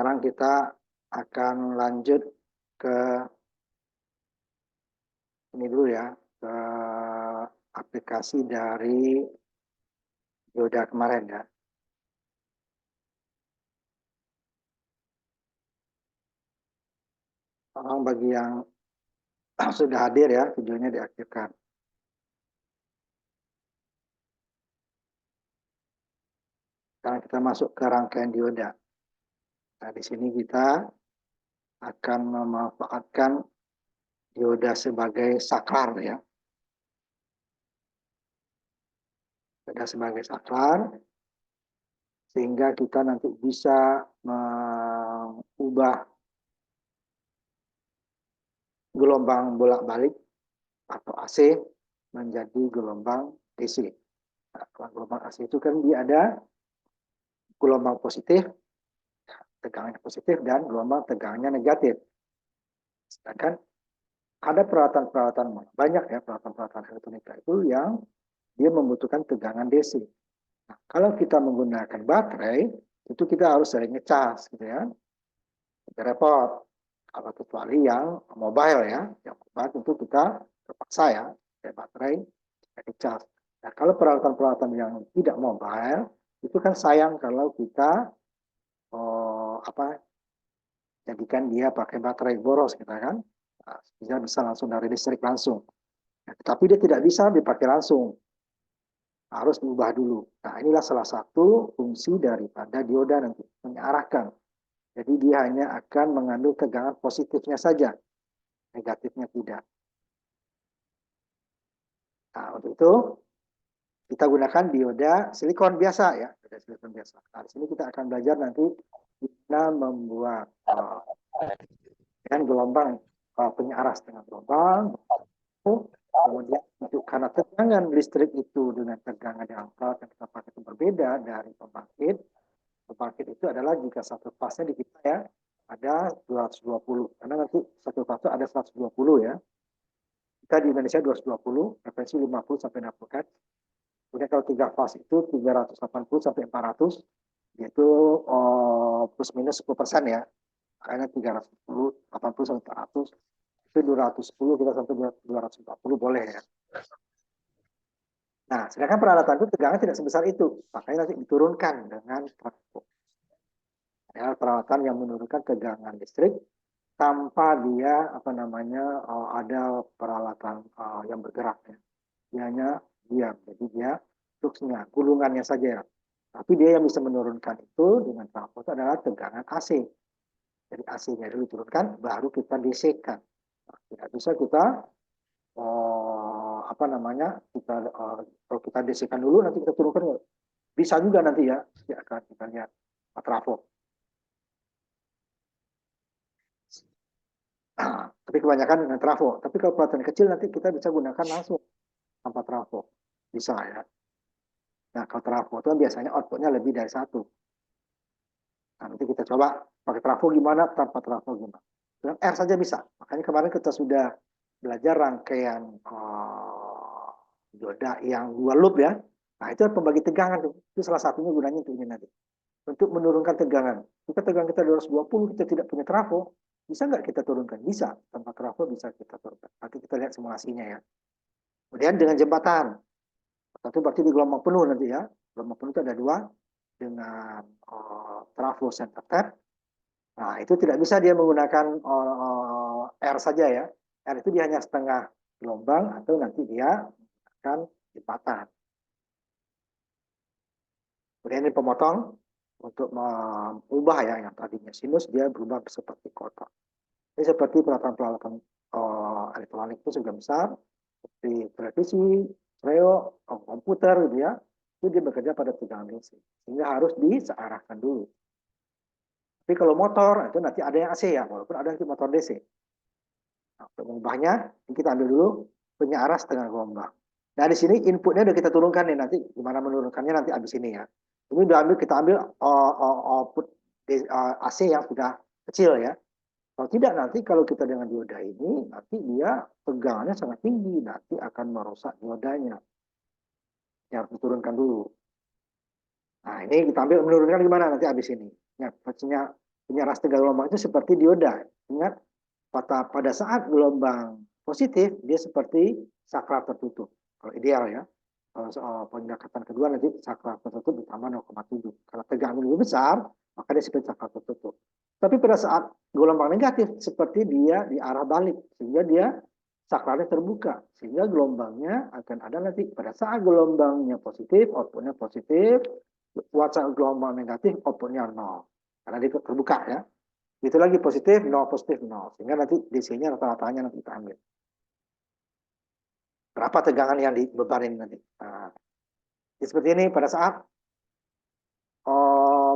Sekarang kita akan lanjut ke ini dulu ya, ke aplikasi dari dioda kemarin ya. Tolong bagi yang sudah hadir ya, videonya diaktifkan. Sekarang kita masuk ke rangkaian dioda. Nah, di sini kita akan memanfaatkan dioda sebagai saklar ya. Dioda sebagai saklar sehingga kita nanti bisa mengubah gelombang bolak-balik atau AC menjadi gelombang DC. Nah, gelombang AC itu kan dia ada gelombang positif, tegangannya positif, dan gelombang tegangannya negatif. Sedangkan ada peralatan-peralatan, banyak ya peralatan-peralatan elektronika itu yang dia membutuhkan tegangan DC. Nah, kalau kita menggunakan baterai, itu kita harus sering ngecas gitu ya. Itu repot. Kalau kecuali yang mobile ya, yang mobile tentu kita terpaksa ya, kayak baterai, kayak dicas. Nah, kalau peralatan-peralatan yang tidak mobile, itu kan sayang kalau kita jadikan dia pakai baterai boros kita kan, nah, dia bisa langsung dari listrik langsung. Nah, tapi dia tidak bisa dipakai langsung, harus diubah dulu. Nah, inilah salah satu fungsi daripada dioda nanti, mengarahkan. Jadi dia hanya akan mengandung tegangan positifnya saja, negatifnya tidak. Nah, untuk itu kita gunakan dioda silikon biasa ya, dioda silikon biasa. Nah, di sini kita akan belajar nanti kita membuat dengan gelombang penyaras dengan gelombang, kemudian untuk karena tegangan listrik itu dengan tegangan yang alat yang kita pakai itu berbeda dari pembangkit. Pembangkit itu adalah jika satu fasnya di kita ya ada 220, karena nanti satu fase ada 120 ya. Kita di Indonesia 220, frekuensi 50 sampai 60 Hz. Kemudian kalau tiga fase itu 380 sampai 400, yaitu plus minus 10% ya. Makanya 310, 80 sampai 400, itu 210 kita sampai 240 boleh ya. Nah, sedangkan peralatan itu tegangan tidak sebesar itu, makanya nanti diturunkan dengan trafo. Ya, peralatan yang menurunkan tegangan listrik tanpa dia ada peralatan yang bergerak ya. Dia hanya diam, jadi dia fluxnya, gulungannya saja. Tapi dia yang bisa menurunkan itu dengan trafo itu adalah tegangan AC. Jadi AC-nya dulu diturunkan, baru kita DC-kan. Nah, tidak bisa kita kalau kita DC-kan dulu nanti kita turunkan, bisa juga nanti ya, akan kita lihat trafo. Tapi kebanyakan dengan trafo. Tapi kalau peralatan kecil nanti kita bisa gunakan langsung tanpa trafo. Bisa ya. Nah, kalau trafo itu biasanya outputnya lebih dari satu. Nah, nanti kita coba pakai trafo gimana, tanpa trafo gimana. Dengan R saja bisa. Makanya kemarin kita sudah belajar rangkaian dioda yang dua loop ya. Nah, itu pembagi tegangan. Itu salah satunya gunanya untuk ini nanti. Untuk menurunkan tegangan. Jika tegangan kita 220, kita tidak punya trafo, bisa nggak kita turunkan? Bisa. Tanpa trafo bisa kita turunkan. Nanti kita lihat simulasinya ya. Kemudian dengan jembatan. Satu berarti di gelombang penuh nanti ya. Gelombang penuh itu ada dua. Dengan trafo center tap. Nah, itu tidak bisa dia menggunakan R saja ya. R itu dia hanya setengah gelombang atau nanti dia menggunakan jembatan. Kemudian ini pemotong untuk mengubah ya yang tadinya sinus dia berubah seperti kotak. Ini seperti peralatan-peralatan elektronik itu juga besar, seperti televisi, stereo, komputer gitu ya. Itu dia bekerja pada tegangan DC. Sehingga harus disearahkan dulu. Tapi kalau motor itu nanti ada yang AC ya, walaupun ada nanti motor DC. Nah, untuk mengubahnya kita ambil dulu penyaras setengah gelombang. Nah di sini inputnya udah kita turunkan nih, nanti gimana menurunkannya nanti abis ini ya. Ini udah kita ambil output AC yang sudah kecil ya. Kalau tidak nanti kalau kita dengan dioda ini nanti dia tegangannya sangat tinggi, nanti akan merusak diodanya. Yang harus diturunkan dulu. Nah ini kita ambil menurunkan gimana nanti abis ini. Ya, pastinya penyaras tegangan gelombang itu seperti dioda. Ingat, pada saat gelombang positif, dia seperti saklar tertutup. Kalau ideal ya. Kalau soal pendekatan kedua nanti saklar tertutup ditambah 0,7. Kalau tegangan lebih besar, maka dia seperti saklar tertutup. Tapi pada saat gelombang negatif, seperti dia di arah balik. Sehingga dia saklarnya terbuka. Sehingga gelombangnya akan ada nanti. Pada saat gelombangnya positif, outputnya positif. Pada saat gelombang negatif, outputnya 0. Karena dia terbuka ya. Itu lagi positif, 0, positif, 0. Sehingga nanti DC-nya rata-ratanya nanti kita ambil. Berapa tegangan yang dibebanin nanti. Nah, seperti ini pada saat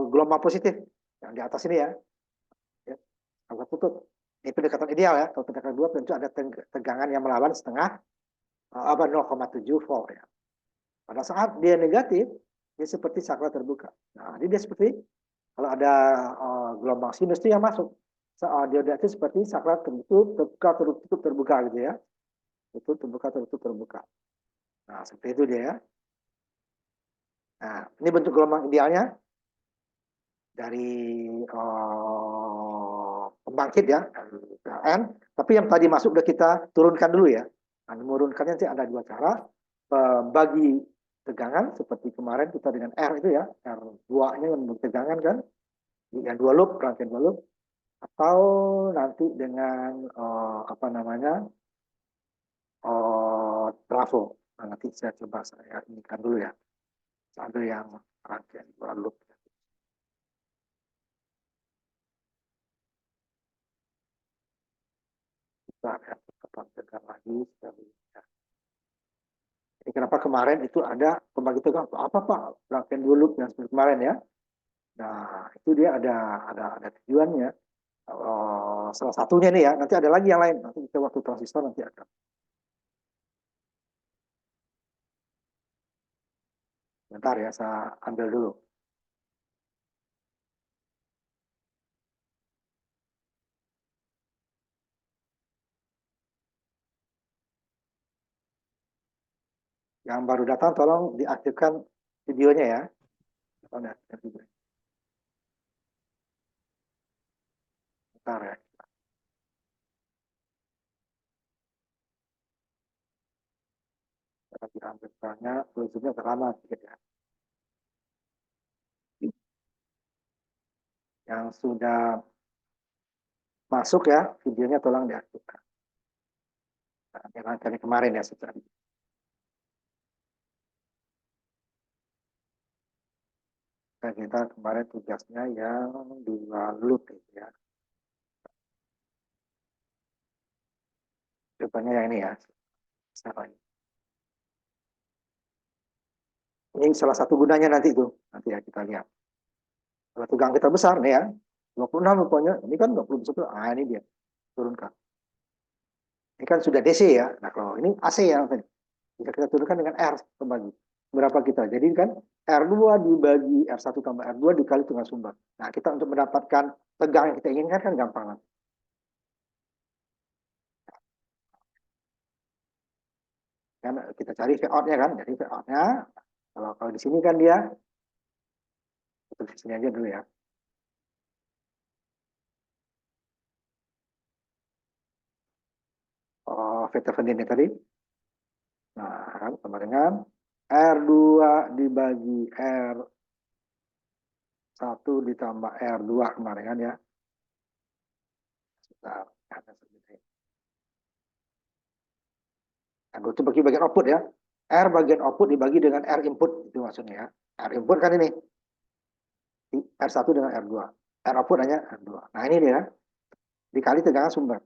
gelombang positif. Yang di atas ini ya. Kalau tutup. Ini pendekatan ideal ya. Kalau pendekatan kedua tentu ada tegangan yang melawan setengah 0,7 volt ya. Pada saat dia negatif, dia seperti saklar terbuka. Nah, dia seperti kalau ada gelombang sinus itu yang masuk. Dioda itu seperti saklar tertutup, terbuka, tertutup, terbuka gitu ya. Itu terbuka, tertutup, terbuka. Nah, seperti itu dia ya. Nah, ini bentuk gelombang idealnya dari pembangkit ya, PLN. Tapi yang tadi masuk udah kita turunkan dulu ya. Nah, menurunkannya nanti ada dua cara. Bagi tegangan seperti kemarin kita dengan R itu ya, R2-nya yang tegangan kan, yang 2 loop, rangkaian 2 loop, atau nanti dengan apa namanya trafo. Nah, nanti saya coba saya inikan dulu ya. Ada yang rangkaian 2 loop. Kita ya, tekan lagi. Jadi kenapa kemarin itu ada pembagi tegangan? Apa Pak? Rangkaian 2 loop yang seperti kemarin ya. Nah, itu dia ada tujuannya. Salah satunya nih ya, nanti ada lagi yang lain. Nanti kita waktu transistor nanti akan. Bentar ya, saya ambil dulu. Yang baru datang tolong diaktifkan videonya ya. Bentar ya. Lagi ambil banyak, zoomnya terlama sedikit ya. Yang sudah masuk ya, videonya tolong diaktifkan. Nah, yang kemarin ya sudah. Kita kemarin tugasnya yang 2 loop gitu ya. Contohnya yang ini ya. Ini salah satu gunanya nanti itu. Nanti ya kita lihat. Kalau tegangan kita besar nih ya. 26 rupanya. Ini kan 21. Ah, ini dia. Turunkan. Ini kan sudah DC ya. Nah, kalau ini AC ya. Bisa kita turunkan dengan R kembali. Berapa kita? Jadi kan R2 dibagi R1 tambah R2 dikali tegangan sumber. Nah, kita untuk mendapatkan tegangan yang kita inginkan kan gampang. Kan kita cari V out-nya kan. Jadi V out-nya kalau di sini kan dia di sini aja dulu ya. Veteran ini tadi. Nah, kan sama dengan R2 dibagi R1 ditambah R2 kemarin kan ya. Sebentar, itu bagi bagian output ya. R bagian output dibagi dengan R input, itu maksudnya ya. R input kan ini. R1 dengan R2. R output hanya R2. Nah ini dia, dikali tegangan sumber.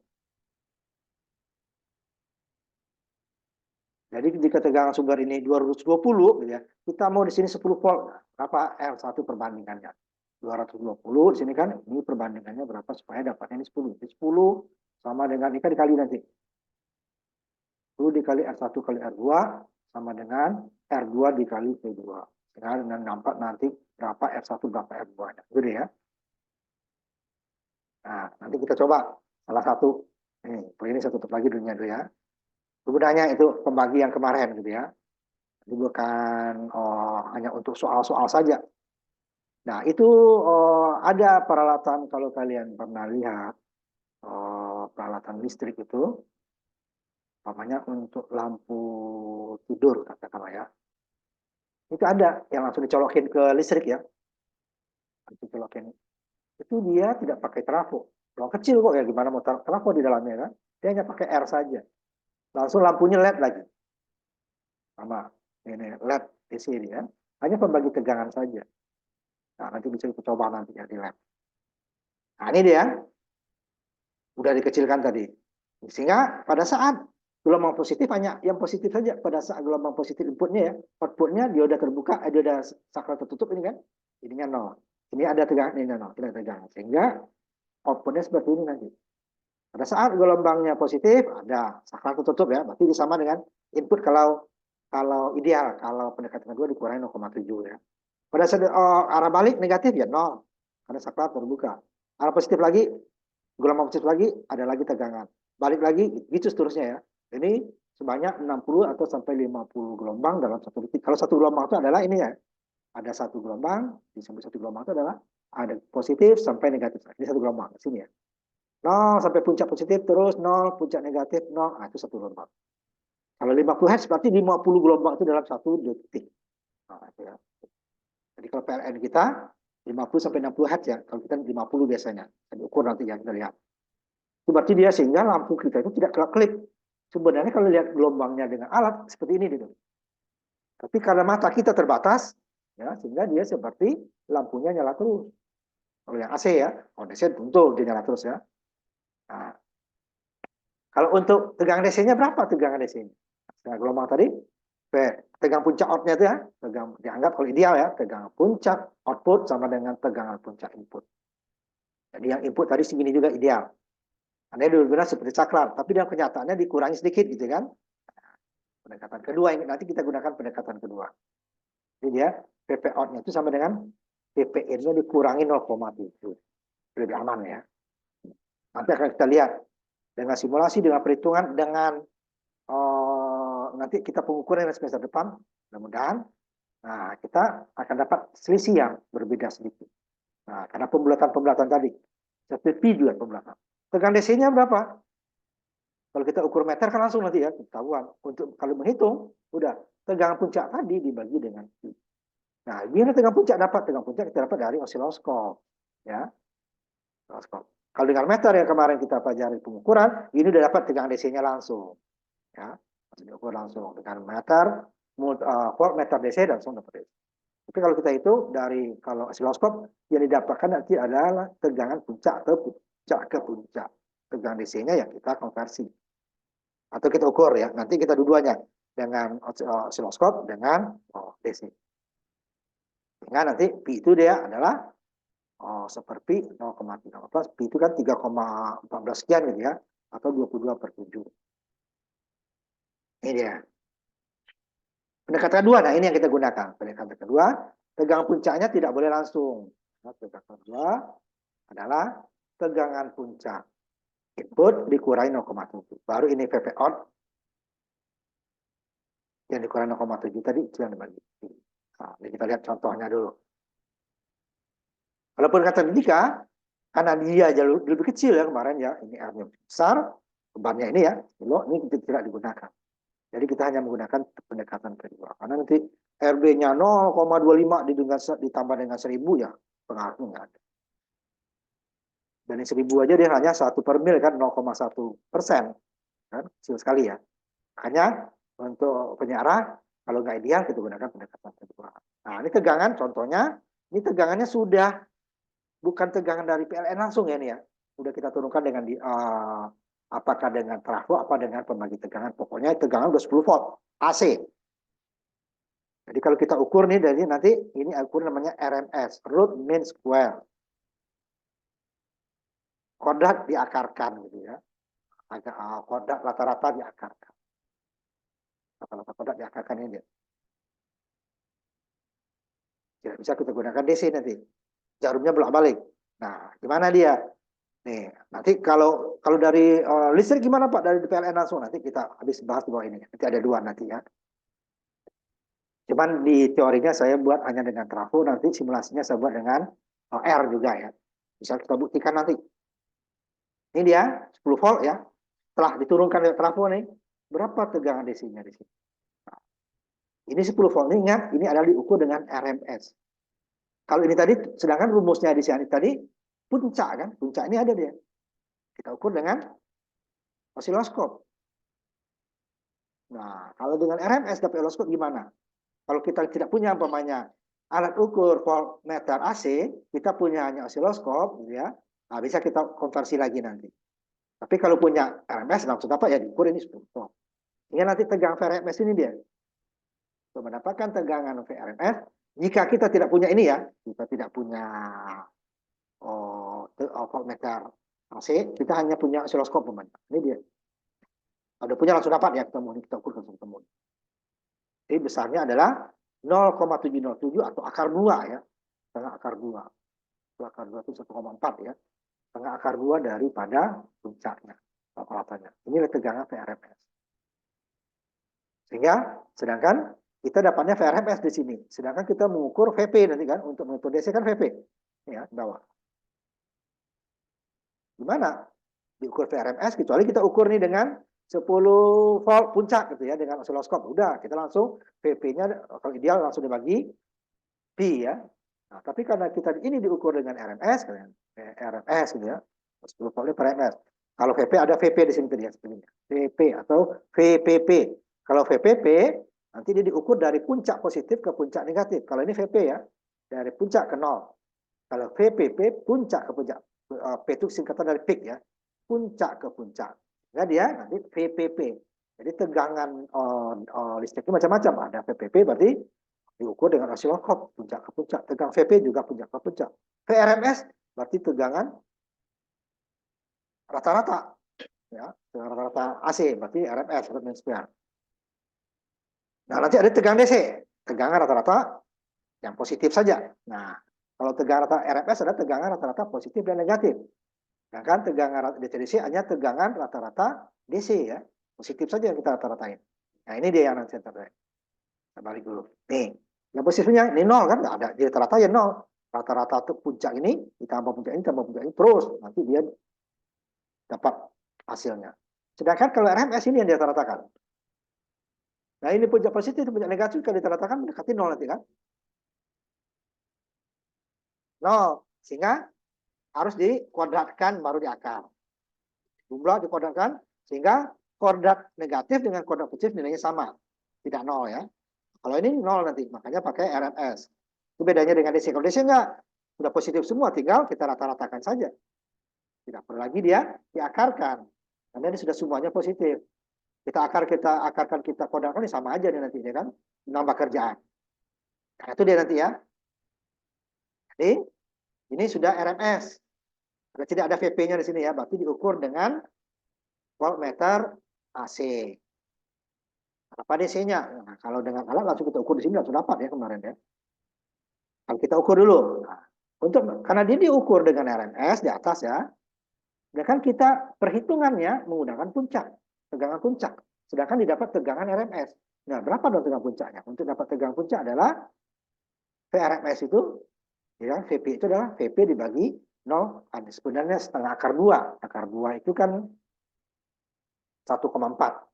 Jadi jika tegangan sumber ini 220 gitu ya, kita mau di sini 10 volt, berapa R1 perbandingannya? 220 di sini kan, ini perbandingannya berapa supaya dapatnya ini 10. Jadi 10 sama dengan ini kan dikali nanti. 10 dikali R1 kali R2 sama dengan R2 dikali P2. Dengan nampak nanti berapa R1 berapa R2-nya. Gitu ya. Nah, nanti kita coba salah satu. Ini saya tutup lagi dunia dulu ya. Gunanya itu pembagi yang kemarin gitu ya. Ini bukan hanya untuk soal-soal saja. Nah, itu ada peralatan kalau kalian pernah lihat peralatan listrik itu, namanya untuk lampu tidur katakanlah ya. Itu ada yang langsung dicolokin ke listrik ya. Dicolokin. Itu dia tidak pakai trafo. Kalau kecil kok ya gimana mau trafo di dalamnya kan? Dia hanya pakai air saja. Langsung lampunya LED lagi. Sama ini LED di sini ya. Hanya pembagi tegangan saja. Nah, nanti bisa kita coba nanti ya di lab. Nah, ini dia. Udah dikecilkan tadi. Sehingga pada saat gelombang positif hanya yang positif saja pada saat gelombang positif inputnya ya, outputnya dioda terbuka, dioda sakral tertutup ini kan, ininya nol. Ini ada tegangan, ini nol, tidak tegangan. Sehingga outputnya seperti ini nanti. Pada saat gelombangnya positif ada sakral tertutup ya, berarti sama dengan input kalau ideal, kalau pendekatan kedua dikurangi 0,7 ya. Pada saat arah balik negatif ya nol, karena sakral terbuka. Arah positif lagi, gelombang positif lagi, ada lagi tegangan. Balik lagi, gitu seterusnya ya. Ini sebanyak 60 atau sampai 50 gelombang dalam satu detik. Kalau satu gelombang itu adalah ini ya, ada satu gelombang, di satu gelombang itu adalah ada positif sampai negatif. Ini satu gelombang, di sini ya. 0 sampai puncak positif, terus 0, puncak negatif, 0, nah, itu satu gelombang. Kalau 50 Hz berarti 50 gelombang itu dalam satu detik. Nah, itu ya. Jadi kalau PLN kita 50 sampai 60 Hz ya, kalau kita 50 biasanya. Jadi ukur nanti ya, kita lihat. Itu berarti dia sehingga lampu kita itu tidak kelap-kelip. Sebenarnya kalau lihat gelombangnya dengan alat seperti ini gitu. Tapi karena mata kita terbatas, ya sehingga dia seperti lampunya nyala terus. Kalau yang AC ya, DC tentu dia nyala terus ya. Nah, kalau untuk tegangan DC-nya berapa tegangan DC-nya? Nah, gelombang tadi, tegangan puncak outnya itu ya, tegangan dianggap kalau ideal ya, tegangan puncak output sama dengan tegangan puncak input. Jadi yang input tadi segini juga ideal. Anda dulu benar seperti sakral, tapi dalam kenyataannya dikurangi sedikit gitu kan. Pendekatan kedua ini nanti kita gunakan pendekatan kedua. Jadi dia PP out-nya itu sama dengan PP in-nya dikurangi 0,7. Lebih aman ya. Nanti akan kita lihat dengan simulasi, dengan perhitungan, dengan nanti kita pengukuran semester depan, mudah-mudahan. Nah, kita akan dapat selisih yang berbeda sedikit. Nah, karena pembulatan tadi. Seperti juga pembulatan. Tegangan DC-nya berapa? Kalau kita ukur meter kan langsung nanti ya ketahuan. Untuk kalau menghitung, udah tegangan puncak tadi dibagi dengan Q. Nah, biar tegangan puncak kita dapat dari osiloskop, ya. Osiloskop. Kalau dengan meter yang kemarin kita pelajari pengukuran, ini udah dapat tegangan DC-nya langsung, ya. Diukur langsung dengan meter, voltmeter DC dan langsung dapat DC. Tapi kalau kita itu dari kalau osiloskop yang didapatkan nanti adalah tegangan puncak atau puncak ke puncak. Tegangan DC-nya yang kita konversi. Atau kita ukur ya, nanti kita dua-duanya dengan osiloskop dengan DC. Sehingga nanti pi itu dia adalah seperti 0,13, pi itu kan 3,14 sekian gitu ya, atau 22/7. Ini dia. Pendekatan kedua, nah ini yang kita gunakan. Pendekatan kedua, tegangan puncaknya tidak boleh langsung. Nah, pendekatan kedua adalah tegangan puncak input dikurangi 0,7. Baru ini PP out yang dikurangi 0,7 tadi itu yang dibagi. Nah, ini kita lihat contohnya dulu. Walaupun kata Dika, karena dia jauh lebih kecil ya kemarin ya, ini R-nya besar, bebannya ini ya, ini tidak digunakan. Jadi kita hanya menggunakan pendekatan kedua. Karena nanti RB-nya 0,25 ditambah dengan 1000 ya, pengaruhnya nggak ada. Dan 1000 aja dia hanya 1/mil kan, 0,1%. Kan, kecil sekali ya. Makanya untuk penyarah, kalau nggak ideal, kita gunakan pendekatan kedua. Nah, ini tegangan, contohnya, ini tegangannya sudah bukan tegangan dari PLN langsung ya ini ya. Sudah kita turunkan dengan apakah dengan trafo, apa dengan pembagi tegangan. Pokoknya tegangan udah 10 volt, AC. Jadi kalau kita ukur nih, dari nanti ini ukur namanya RMS, root mean square. Kodrat diakarkan gitu ya. Kodrat rata-rata diakarkan. Rata-rata kodrat diakarkan ini dia. Tidak bisa kita gunakan DC nanti. Jarumnya bolak-balik. Nah, gimana dia? Nih, nanti kalau dari listrik gimana Pak? Dari PLN langsung nanti kita habis bahas di bawah ini. Nanti ada dua nanti ya. Cuman di teorinya saya buat hanya dengan trafo, nanti simulasinya saya buat dengan R juga ya. Bisa kita buktikan nanti. Ini dia 10 volt ya. Setelah diturunkan dari trafo nih, berapa tegangan DC-nya di sini? Nah, ini 10 volt ini ingat, ini adalah diukur dengan RMS. Kalau ini tadi, sedangkan rumusnya di sini tadi puncak kan, puncak ini ada dia. Kita ukur dengan osiloskop. Nah, kalau dengan RMS dapat osiloskop gimana? Kalau kita tidak punya umpamanya alat ukur voltmeter AC, kita punya hanya osiloskop, gitu ya. Nah, bisa kita konversi lagi nanti. Tapi kalau punya RMS, langsung dapat ya diukur ini 10 volt. Ini nanti tegangan VRMS ini dia. Untuk mendapatkan tegangan VRMS, jika kita tidak punya ini ya, kita tidak punya voltmeter AC, kita hanya punya osiloskop umpamanya. Ini dia. Kalau punya langsung dapat ya, kita ukur langsung ketemu. Jadi besarnya adalah 0,707 atau akar 2 ya. Setengah akar 2. Akar 2 itu 1,4 ya. Setengah akar 2 daripada puncaknya. Rata-ratanya. Ini tegangan VRMS. Sehingga sedangkan kita dapatnya VRMS di sini. Sedangkan kita mengukur VP nanti kan. Untuk metode DC kan VP. Ya, bawah. Gimana? Diukur VRMS, kecuali kita ukur nih dengan 10 volt puncak gitu ya, dengan osiloskop. Udah, kita langsung VP-nya kalau ideal langsung dibagi P ya. Nah, tapi karena kita ini diukur dengan RMS, RMS gitu ya, 10 volt RMS. Kalau VP ada VP di sini tadi ya sebenarnya. VP atau VPP. Kalau VPP nanti dia diukur dari puncak positif ke puncak negatif. Kalau ini VP ya, dari puncak ke nol. Kalau VPP puncak ke puncak. P itu singkatan dari peak ya. Puncak ke puncak. Nah, dia nanti VPP. Jadi tegangan listriknya macam-macam. Ada VPP berarti diukur dengan osiloskop puncak ke puncak. Tegangan VP juga puncak ke puncak. VRMS berarti tegangan rata-rata. Ya, rata-rata AC berarti RMS. Nah, nanti ada tegangan DC. Tegangan rata-rata yang positif saja. Nah, kalau tegangan rata RMS ada tegangan rata-rata positif dan negatif. Sedangkan tegangan DC hanya tegangan rata-rata DC ya. Positif saja yang kita rata-ratain. Nah, ini dia yang nanti saya balik dulu. Nih, yang positifnya ini nol kan? Nggak ada. Di rata-rata ya nol. Rata-rata tuh puncak ini ditambah puncak ini tambah puncak ini terus. Nanti dia dapat hasilnya. Sedangkan kalau RMS ini yang dirata-ratakan. Nah, ini puncak positif, puncak negatif kalau dirata-ratakan mendekati nol nanti kan? Nol. Sehingga harus dikuadratkan baru diakar. Jumlah dikuadratkan sehingga koordinat negatif dengan koordinat positif nilainya sama. Tidak nol ya. Kalau ini nol nanti, makanya pakai RMS. Itu bedanya dengan DC. Kalau DC enggak, sudah positif semua, tinggal kita rata-ratakan saja. Tidak perlu lagi dia diakarkan. Karena ini sudah semuanya positif. Kita akarkan, kita koordinatkan, ini sama aja nih nanti, ya kan? Nambah kerjaan. Nah, itu dia nanti ya. Jadi, ini sudah RMS. Tidak ada VP-nya di sini ya, berarti diukur dengan voltmeter AC. Apa DC-nya? Nah, kalau dengan alat langsung kita ukur di sini langsung dapat ya kemarin ya. Kalau kita ukur dulu. Nah, karena dia diukur dengan RMS di atas ya. Sedangkan kita perhitungannya menggunakan puncak, tegangan puncak. Sedangkan didapat tegangan RMS. Nah, berapa dong tegangan puncaknya? Untuk dapat tegangan puncak adalah VRMS itu, ya, VP itu adalah VP dibagi 0, sebenarnya setengah akar 2. Akar 2 itu kan 1,4.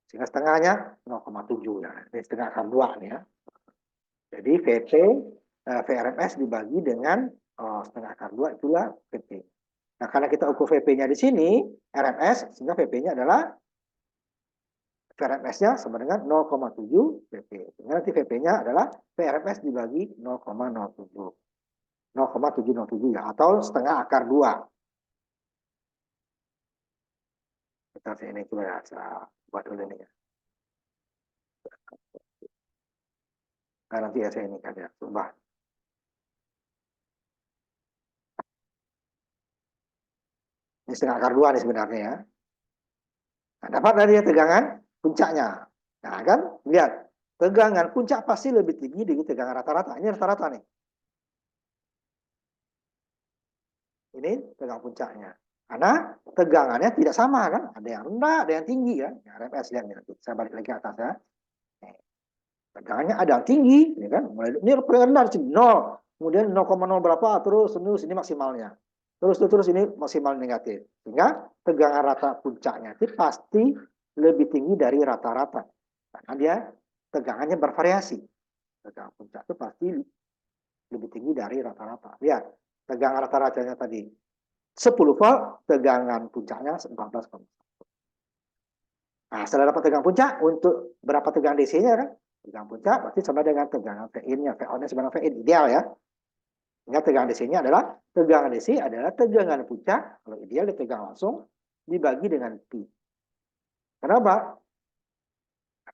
Sehingga setengahnya 0,7. Ya. Ini setengah akar 2 nih ya. Jadi VP, VRMS dibagi dengan setengah akar 2 itulah VP. Nah, karena kita ukur VP-nya di sini, RMS, sehingga VP-nya adalah VRMS-nya sama dengan 0,7 VP. Sehingga nanti VP-nya adalah VRMS dibagi 0,07. 0,707 ya, atau setengah akar 2. Kita ini coba ya, saya buat dulu ini ya. Nah, nanti ya saya ini kan ya, coba. Ini setengah akar 2 nih sebenarnya ya. Nah, dapat dari tegangan puncaknya. Nah, kan lihat, tegangan puncak pasti lebih tinggi dari tegangan rata-rata. Ini rata-rata nih. Ini tegangan puncaknya. Karena tegangannya tidak sama kan. Ada yang rendah, ada yang tinggi kan. Ya, RMS lihat nih nanti. Saya balik lagi ke atas ya. Tegangannya ada yang tinggi, ya kan? Ini rendah di sini 0, kemudian 0,0 berapa, terus ini maksimalnya. Terus ini maksimal negatif. Sehingga tegangan rata puncaknya itu pasti lebih tinggi dari rata-rata. Karena dia tegangannya bervariasi. Tegangan puncak itu pasti lebih tinggi dari rata-rata. Lihat, tegangan rata-ratanya tadi 10 volt, tegangan puncaknya 14,1. Nah, setelah dapat tegangan puncak, untuk berapa tegangan DC-nya kan? Tegangan puncak berarti sama dengan tegangan VIN-nya. VO-nya sama dengan VIN, ideal ya. Sehingga tegangan DC-nya adalah, tegangan DC adalah tegangan puncak, kalau ideal ditegang langsung, dibagi dengan Pi. Kenapa?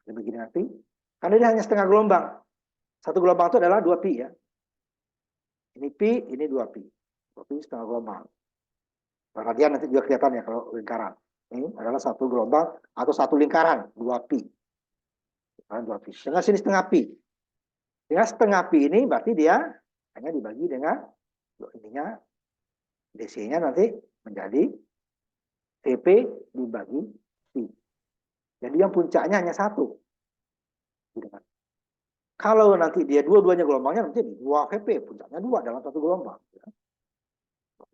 Dibagi dengan Pi. Karena ini hanya setengah gelombang. Satu gelombang itu adalah 2 Pi ya. Ini Pi, ini 2 Pi. 2 Pi setengah gelombang. Radian nanti juga kelihatan ya kalau lingkaran. Ini adalah satu gelombang atau satu lingkaran, 2 Pi. 2 Pi. Dengan sini setengah Pi. Dengan setengah Pi ini berarti dia hanya dibagi dengan, intinya DC-nya nanti menjadi VP dibagi Pi. Jadi yang puncaknya hanya satu. Kalau nanti dia dua-duanya gelombangnya nanti 2 VP, puncaknya 2 dalam satu gelombang.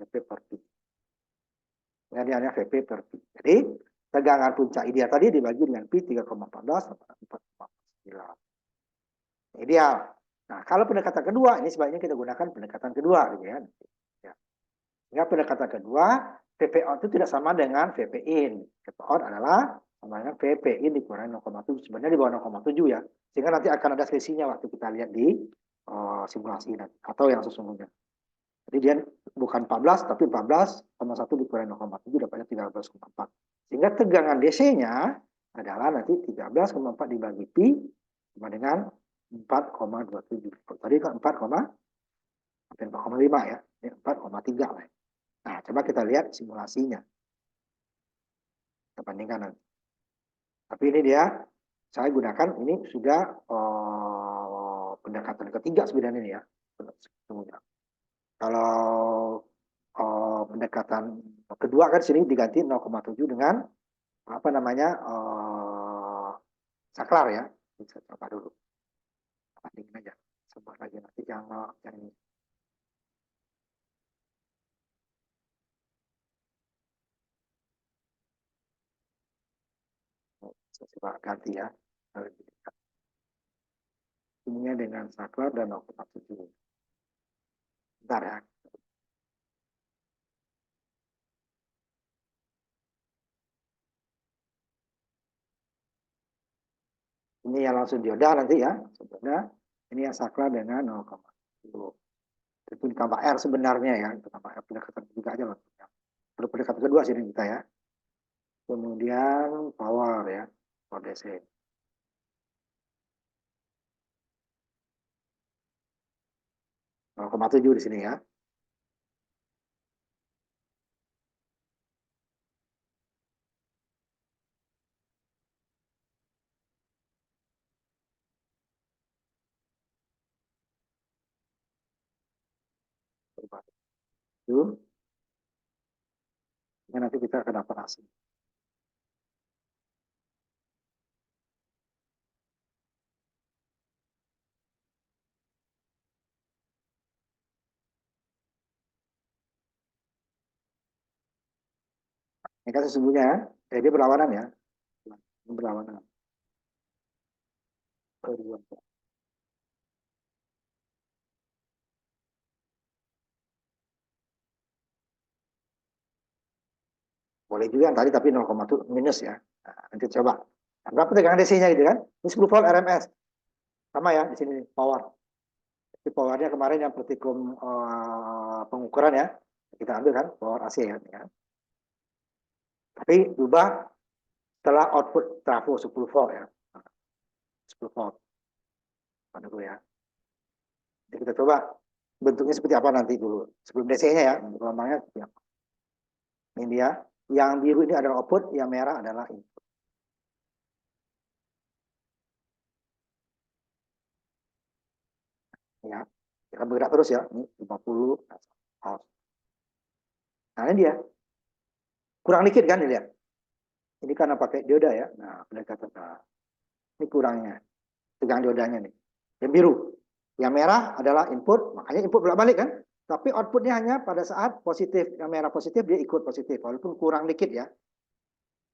VP per Pi. Jadi hanya VP per Pi. Jadi tegangan puncak ideal tadi dibagi dengan Pi 3,14 sampai 4,9. Ideal. Nah, kalau pendekatan kedua, ini sebaiknya kita gunakan pendekatan kedua, gitu ya. Sehingga pendekatan kedua, VP out itu tidak sama dengan VP in. VP out adalah sama dengan VP in dikurangi 0,7. Sebenarnya di bawah 0,7 ya. Sehingga nanti akan ada selisihnya waktu kita lihat di simulasi nanti, atau yang sesungguhnya. Jadi dia bukan 14, tapi 14,1 dikurangi 0,7 dapatnya 13,4. Sehingga tegangan DC-nya adalah nanti 13,4 dibagi Pi sama dengan 4,27. Tadi kan 4,5 ya. Ini 4,3 lah. Nah, coba kita lihat simulasinya. Kita bandingkan nanti. Tapi ini dia, saya gunakan, ini sudah pendekatan ketiga sebenarnya ini ya. Kalau pendekatan kedua kan sini diganti 0,7 dengan apa namanya saklar ya. Bisa coba dulu. Bandingin aja. Coba lagi nanti yang ini. Saya coba ganti ya. Ininya dengan saklar dan 0,7. Bentar ya. Ini yang langsung dioda nanti ya. Sebenarnya ini yang saklar dengan 0,7. Itu ditambah R sebenarnya ya. Ditambah R pendekatan ketiga aja lah. Perlu pendekatan kedua sini kita ya. Kemudian power ya. Power DC. 0,7 di sini ya. Itu. Ini nanti kita akan dapat hasil. Ini kan sesungguhnya ya. Dia berlawanan ya. Ini berlawanan. Boleh juga yang tadi tapi 0,7 minus ya. Nah, nanti coba. Nah, berapa tegangan DC-nya gitu kan? Ini 10 volt RMS. Sama ya di sini power. Jadi powernya kemarin yang praktikum pengukuran ya. Kita ambil kan power AC ya. Tapi ubah setelah output trafo 10 volt ya. 10 volt. Dulu ya. Jadi kita coba bentuknya seperti apa nanti dulu. Sebelum DC-nya ya. Gelombangnya seperti apa. Ini dia. Yang biru ini adalah output, yang merah adalah input. Ya, kita bergerak terus ya. Ini 50. Nah, ini dia. Kurang dikit kan dilihat. Ini karena pakai dioda ya. Nah, pendekatan. Nah, ini kurangnya. tegangan diodanya nih. Yang biru. Yang merah adalah input, makanya input bolak-balik kan. Tapi outputnya hanya pada saat positif. Yang merah positif dia ikut positif, walaupun kurang dikit ya.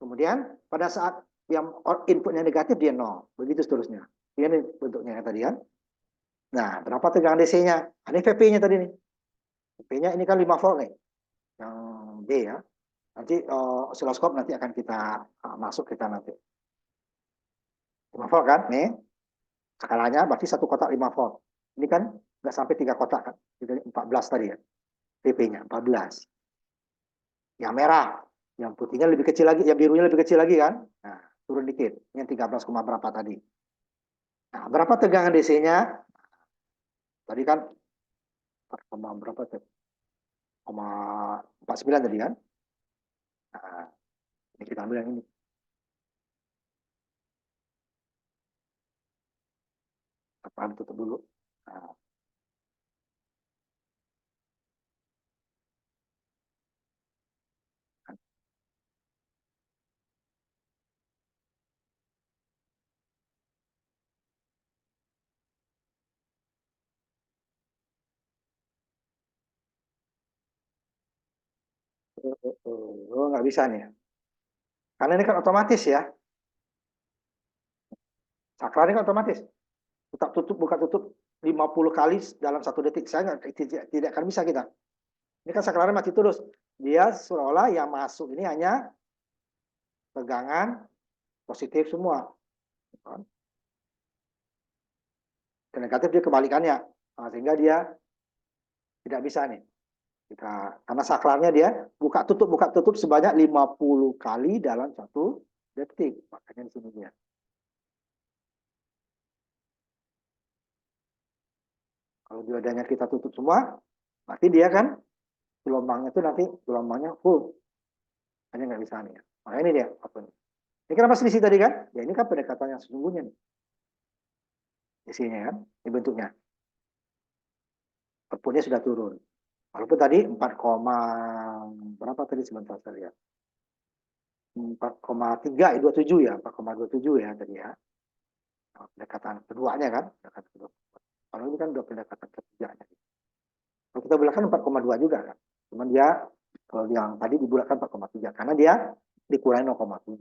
Kemudian pada saat yang inputnya negatif dia nol. Begitu seterusnya. Ini bentuknya tadi kan. Nah, berapa tegangan DC-nya? Ini VP-nya tadi nih. VP-nya ini kan 5 volt nih. Yang D ya. Nanti osiloskop nanti akan kita masuk kita nanti. 5 volt kan? Nih. Skalanya berarti satu kotak 5 volt. Ini kan nggak sampai 3 kotak kan. Jadi 14 tadi ya. VP-nya 14. Yang merah. Yang putihnya lebih kecil lagi. Yang birunya lebih kecil lagi kan. Nah, turun dikit. Yang 13, berapa tadi. Nah, berapa tegangan DC-nya? Tadi kan 4, berapa tuh? 0,49 tadi kan. Nah, ini kita ambil yang ini. Apaan tutup dulu. Nah. Oh, nggak bisa nih. Karena ini kan otomatis ya. Saklar ini kan otomatis. Buka tutup 50 kali dalam 1 detik. Saya tidak akan bisa kita. Ini kan saklarnya mati terus. Dia seolah-olah yang masuk ini hanya tegangan positif semua. Dan negatif dia kebalikannya. Nah, sehingga dia tidak bisa nih. Karena saklarnya dia buka tutup sebanyak 50 kali dalam 1 detik. Makanya di sini dia. Kalau diodanya kita tutup semua, berarti dia kan gelombangnya itu nanti gelombangnya full. Hanya nggak bisa nih. Makanya ini dia. Ini kenapa selisih tadi kan? Ya ini kan pendekatan yang sesungguhnya nih. Isinya kan, ini bentuknya. Outputnya sudah turun. Walaupun tadi 4, berapa tadi sebentar saya lihat. 4,327 ya, 4,27 ya tadi ya. Pendekatan keduanya kan, pendekatan kedua. Kalau ini kan udah pendekatan ketiganya. Kalau kita bulatkan 4,2 juga kan. Cuman dia kalau yang tadi dibulatkan 4,3 karena dia dikurangi 0,7.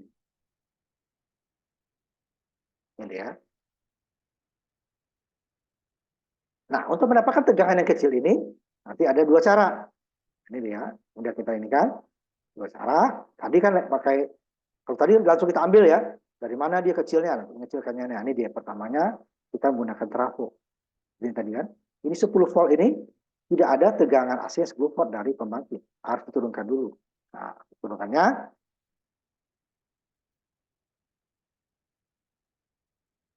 Ini ya. Nah, untuk mendapatkan tegangan yang kecil ini nanti ada 2 cara. Ini dia, udah kita ini kan 2 cara. Tadi kan pakai, kalau tadi langsung kita ambil ya, dari mana dia kecilnya, mengecilkannya. Nah, ini dia pertamanya kita menggunakan trafo. Ini tadi kan, ini 10 volt ini tidak ada tegangan AC 10 volt dari pembangkit. Harus diturunkan dulu. Nah, turunkannya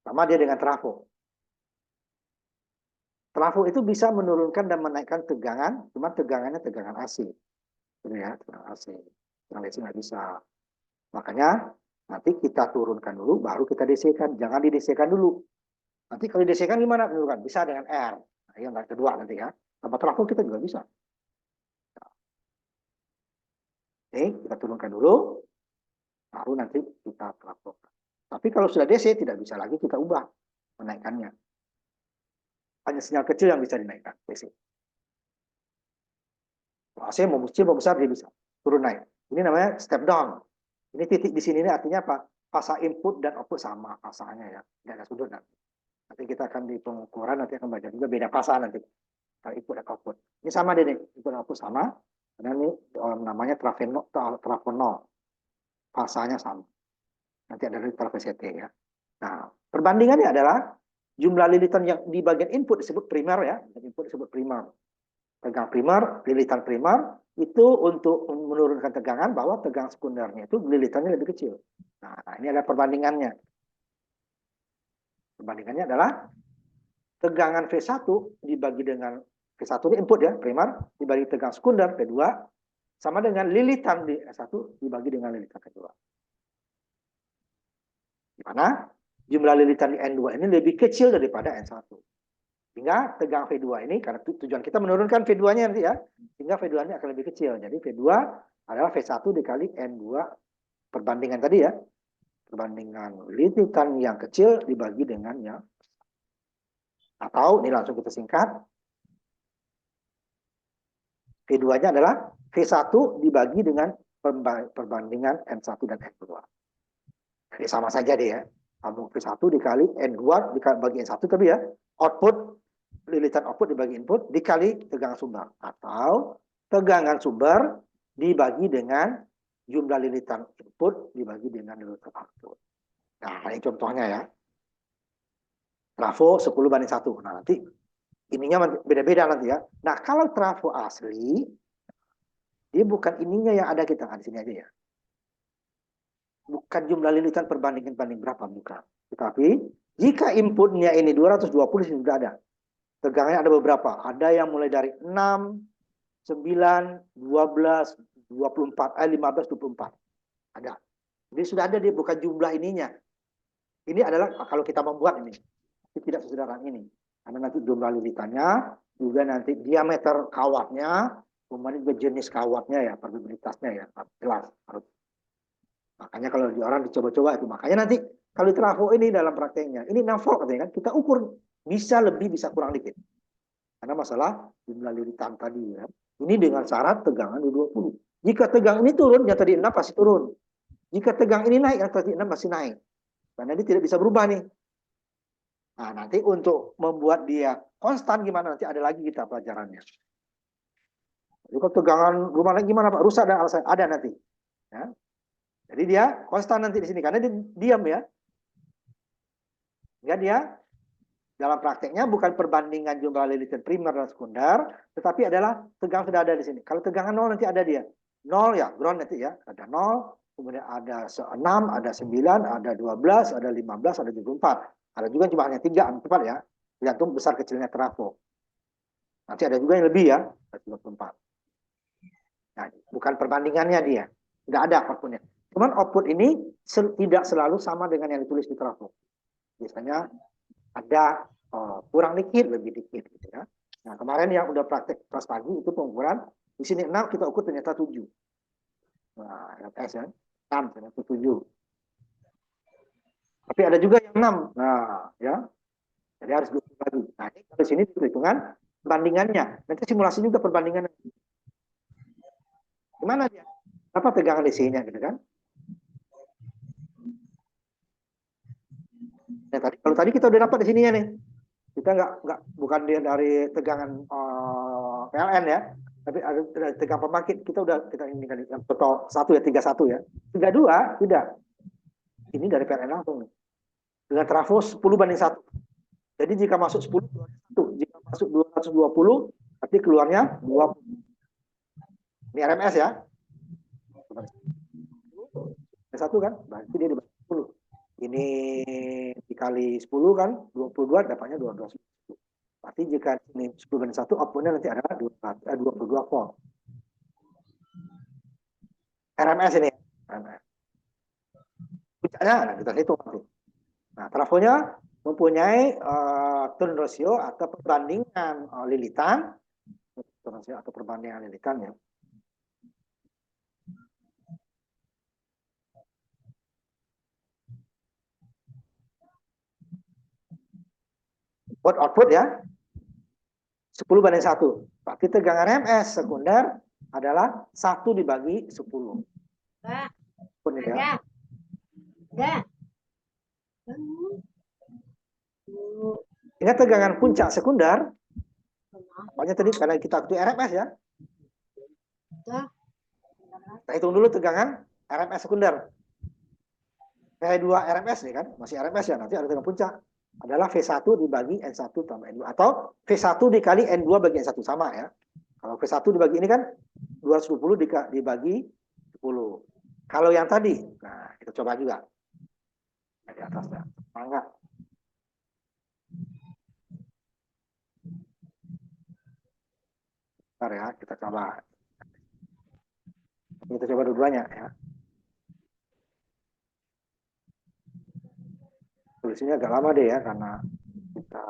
sama dia dengan trafo. Trafo itu bisa menurunkan dan menaikkan tegangan, cuma tegangannya tegangan AC. Gitu ya, tegangan AC. Tegangan AC nggak bisa. Makanya nanti kita turunkan dulu, baru kita DC-kan. Jangan di DC-kan dulu. Nanti kalau di DC-kan gimana? Menurunkan. Bisa dengan R. Nah, yang kedua nanti ya. Tanpa trafo kita juga bisa. Oke, kita turunkan dulu, baru nanti kita trafo. Tapi kalau sudah DC, tidak bisa lagi kita ubah menaikkannya. Hanya sinyal kecil yang bisa dinaikkan. DC. AC mau kecil, mau besar, dia bisa. Turun naik. Ini namanya step down. Ini titik di sini ini artinya apa? Fasa input dan output sama fasanya ya. Tidak ada sudut nanti. Nanti kita akan di pengukuran, nanti akan baca juga beda fasa nanti. Input dan output. Ini sama deh nih. Input dan output sama. Karena ini namanya trafonol. Fasanya sama. Nanti ada liter VCT ya. Nah, perbandingannya adalah jumlah lilitan yang di bagian input disebut primer ya. Input disebut primer. Tegangan primer, lilitan primer itu untuk menurunkan tegangan bahwa tegangan sekundernya itu lilitannya lebih kecil. Nah, ini ada perbandingannya. Perbandingannya adalah tegangan V1 dibagi dengan V1 ini input ya, primer, dibagi tegangan sekunder V2 sama dengan lilitan di S1 dibagi dengan lilitan kedua. Di mana jumlah lilitan di N2 ini lebih kecil daripada N1. Sehingga tegangan V2 ini, karena tujuan kita menurunkan V2-nya nanti ya, sehingga V2-nya akan lebih kecil. Jadi V2 adalah V1 dikali N2 perbandingan tadi ya. Perbandingan lilitan yang kecil dibagi dengan yang Atau ini langsung kita singkat. V2-nya adalah V1 dibagi dengan perbandingan N1 dan N2. Jadi sama saja deh ya. Kamu V1 dikali N2 dibagi N1, tapi ya output, lilitan output dibagi input dikali tegangan sumber. Atau tegangan sumber dibagi dengan jumlah lilitan input dibagi dengan lilitan output. Nah, ini contohnya ya. Trafo 10:1. Nah, nanti ininya beda-beda nanti ya. Nah, kalau trafo asli, dia bukan ininya yang ada kita, di sini aja ya. Bukan jumlah lilitan perbandingan banding berapa, bukan. Tetapi jika inputnya ini 220 sudah ada. Tegangannya ada beberapa. Ada yang mulai dari 6, 9, 12, 24, 15, 24. Ada. Jadi sudah ada, dia bukan jumlah ininya. Ini adalah kalau kita membuat ini. Ini tidak sesederhana ini. Karena nanti jumlah lilitannya, juga nanti diameter kawatnya, kemudian juga jenis kawatnya ya, permeabilitasnya ya, jelas. Makanya kalau di orang dicoba-coba itu, makanya nanti kalau di trafo ini dalam prakteknya, ini 6 volt katanya kan, kita ukur bisa lebih, bisa kurang dikit. Karena masalah jumlah lilitan tadi ya. Ini dengan syarat tegangan 220. Jika tegang ini turun, yang tadi 6 pasti turun. Jika tegang ini naik, yang tadi 6 pasti naik. Karena ini tidak bisa berubah nih. Nah, nanti untuk membuat dia konstan gimana, nanti ada lagi kita pelajarannya. Jadi kalau tegangan rumah gimana Pak? Rusak dan alasan ada nanti. Ya. Jadi dia konstan nanti di sini karena dia diam ya. Ya dia dalam prakteknya bukan perbandingan jumlah lilitan primer dan sekunder, tetapi adalah tegangan sudah ada di sini. Kalau tegangan 0 nanti ada dia. 0 ya, ground nanti ya. Ada 0, kemudian ada 6, ada 9, ada 12, ada 15, ada 24. Ada juga cuma hanya 3, 4 ya. Tergantung besar kecilnya trafo. Nanti ada juga yang lebih ya, 24. Nah, bukan perbandingannya dia. Tidak ada outputnya. Cuman output ini tidak selalu sama dengan yang ditulis di trafo. Biasanya ada kurang dikit, lebih dikit gitu ya. Nah, kemarin yang udah praktek kelas pagi itu pengukuran di sini 6 kita ukur ternyata 7. Nah, LS ya. 6 ternyata 7. Tapi ada juga yang 6. Nah, ya. Jadi harus diukur lagi. Nah, ini di sini perhitungan perbandingannya. Nanti simulasi juga perbandingan. Gimana dia? Apa tegangan DC-nya gitu kan? Nah, kalau tadi kita udah dapat di sininya nih. Kita nggak bukan dari tegangan PLN ya, tapi ada tegangan pembangkit. Kita ini kan yang total 1 ya, 31 ya. 32 tidak. Ini dari PLN langsung nih. Dengan trafo 10:1. Jadi jika masuk 10 keluarnya 1, jika masuk 220 berarti keluarnya 20. Ini RMS ya. 1 kan, berarti dia dibagi 10. Ini dikali 10 kan, 22 dapatnya 12. Berarti jika ini 10:1, outputnya nanti adalah 22 volt. RMS ini. RMS. Puncaknya, nah kita hitung nanti. Nah, trafonya mempunyai turn ratio atau perbandingan lilitan. Turn ratio atau perbandingan lilitan ya. Buat output ya, 10:1. Berarti tegangan RMS sekunder adalah 1 dibagi 10. Ya. Ingat tegangan puncak sekunder, apanya tadi karena kita aktif RMS ya. Kita hitung dulu tegangan RMS sekunder. V2 RMS nih kan, masih RMS ya, nanti ada tegangan puncak. Adalah V1 dibagi N1 tambah N2. Atau V1 dikali N2 bagi N1, sama ya. Kalau V1 dibagi ini kan 220 dibagi 10. Kalau yang tadi, nah kita coba juga. Di atasnya. Mangga. Bentar ya, kita coba. Kita coba dua-duanya ya. Tulisnya agak lama deh ya, karena kita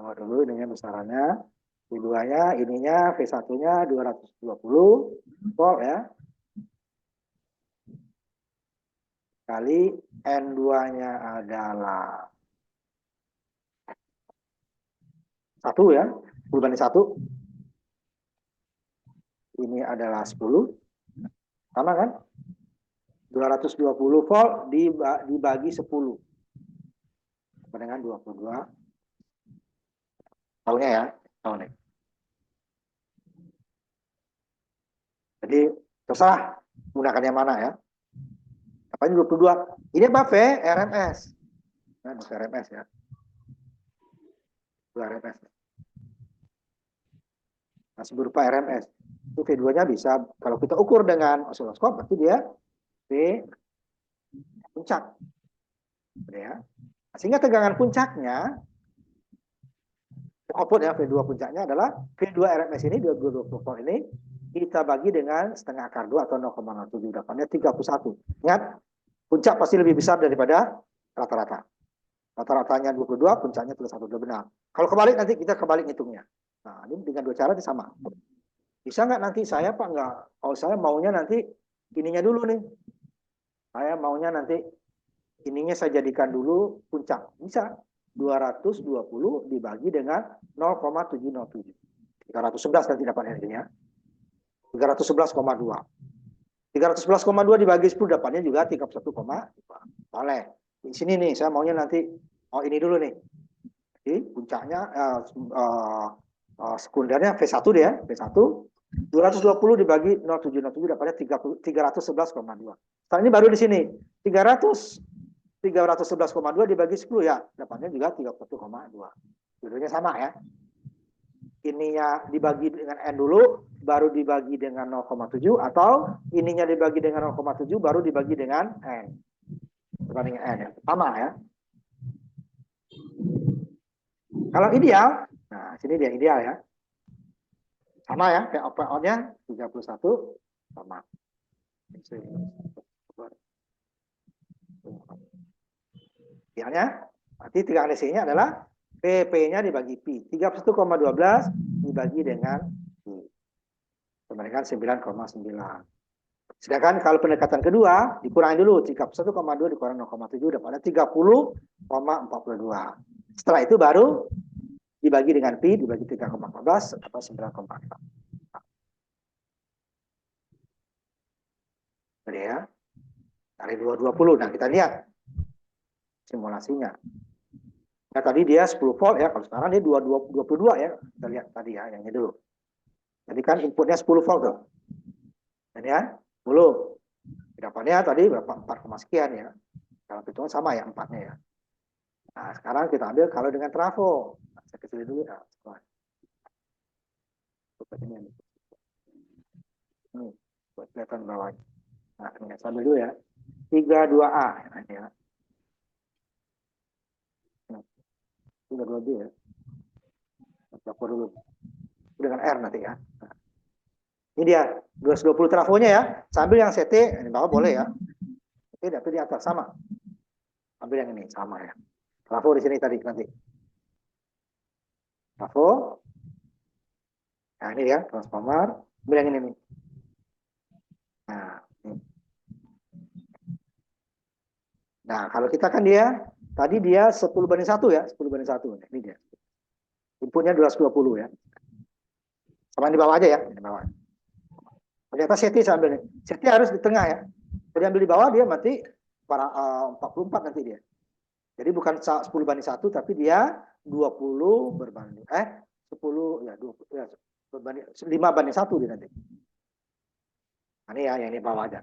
Sama dulu ininya besarannya. V2-nya, ininya V1-nya 220 volt ya. Kali N2-nya adalah 1 ya, 10/1. Ini adalah 10. Sama kan? 220 volt dibagi 10. Sama dengan 22. Tahunnya ya, tahunnya. Jadi terserah gunakan yang mana ya. Apa ini 22? Ini apa? VRMS. Nah, VRMS ya. VRMS. Masih berupa RMS. Itu V2-nya bisa, kalau kita ukur dengan osiloskop, berarti dia V puncak. Ya. Sehingga tegangan puncaknya, output ya, V2 puncaknya adalah V2 RMS ini, 220 volt ini, kita bagi dengan setengah akar 2 atau 0,07, dapatnya 31. Ingat, puncak pasti lebih besar daripada rata-rata. Rata-ratanya 22, puncaknya 31, sudah benar. Kalau kebalik nanti kita kebalik hitungnya. Nah, ini dengan dua cara sama. Bisa nggak nanti saya Pak nggak? Kalau saya maunya nanti ininya dulu nih. Saya maunya nanti ininya saya jadikan dulu puncak. Bisa. 220 dibagi dengan 0,707. 311 nanti dapat energinya. 311,2. 311,2 dibagi 10 dapatnya juga 31,2. Boleh. Di sini nih saya maunya nanti ini dulu nih. Jadi puncaknya sekundernya V1 deh ya, V1 220 dibagi 0,707 dapatnya 311,2. Sekarang ini baru di sini 311,2 dibagi 10 ya, dapatnya juga 31,2. Judulnya sama ya. Ininya dibagi dengan N dulu, baru dibagi dengan 0,7, atau ininya dibagi dengan 0,7, baru dibagi dengan N. Dibanding N ya. Sama ya. Kalau ideal, nah sini dia ideal ya. Sama ya, kayak output-nya 31 sama. Idealnya, nanti tegangan DC-nya adalah PP-nya dibagi Pi. 31,12 dibagi dengan Pi. Sama dengan 9,9. Sedangkan kalau pendekatan kedua, dikurangi dulu. 31,2 dikurangi 0,7 dapatnya 30,42. Setelah itu baru dibagi dengan Pi, dibagi 3,14 atau 9,4. Jadi ya, dari 220. Nah, kita lihat simulasinya. Nah, tadi dia 10 volt ya, kalau sekarang dia 22 ya. Kita lihat tadi ya, yang ini dulu. Jadi kan inputnya 10 volt tuh. Dan ya, 10. Dapatnya tadi berapa? 4, sekian ya. Kalau hitungan sama ya, 4-nya ya. Nah, sekarang kita ambil kalau dengan trafo. Nah, saya kecilin dulu ya. Ini buat kelihatan bawahnya. Nah, ini sambil dulu ya. 32A ya. 32B ya. Trafo dulu. Dengan R nanti ya. Nah, ini dia 220 trafonya ya. Sambil yang CT ini bawah boleh ya. Oke, tapi di atas sama. Ambil yang ini sama ya. Trafo di sini tadi nanti. Trafo. Nah, ini ya transformer. Ambil yang ini nih. Nah, ini. Nah, kalau kita kan dia tadi dia 10/1 ya, 10/1. Ini dia. Inputnya 220 ya. Sama di bawah aja ya, di bawah. Ternyata CT saya ambil nih. CT harus di tengah ya. Jadi ambil di bawah dia mati 44 nanti dia. Jadi bukan 10/1 tapi dia 20 berbanding 10 ya 20 ya berbanding 5/1 dia nanti. Nah, ini ya yang ini bawah aja.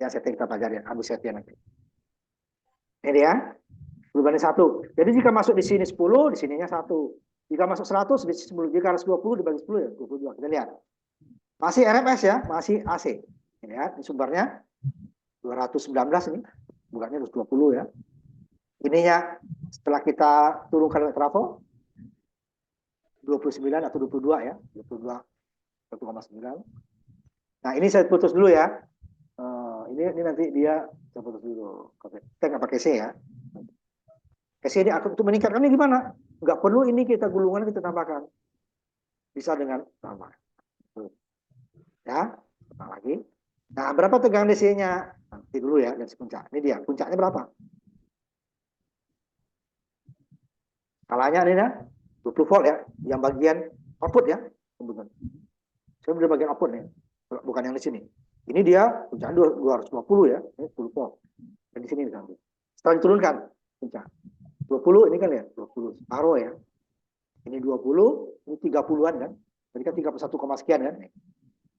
Ya setting kita pelajari habis setting nanti. Ini dia 10/1. Jadi jika masuk di sini 10, di sininya 1. Jika masuk 100 di 10, jika harus 20 dibagi 10 ya 22. Kita lihat. Masih RMS ya, masih AC. Ini ya, ini sumbernya 219 ini. Bukannya 220 ya. Ininya setelah kita turunkan trafo 29 atau 22 ya, 22 1,9. Nah, ini saya putus dulu ya. Ini nanti dia saya putus dulu. Kita nggak pakai C ya. C ini untuk meningkatkannya gimana? Nggak perlu ini kita gulungan kita tambahkan. Bisa dengan tambah. Ya, tambah lagi. Nah, berapa tegangan DC-nya? Nanti dulu ya, garis puncak. Ini dia, puncaknya berapa? Skalanya ini ya, 20 volt ya, yang bagian output ya. Saya udah bagian output nih, bukan yang di sini. Ini dia puncaknya 220 ya, ini 10 volt. Dan di sini nanti. Setelah diturunkan puncak 20 ini kan ya, 20 separuh ya. Ini 20, ini 30-an kan. Jadi kan 31, sekian kan.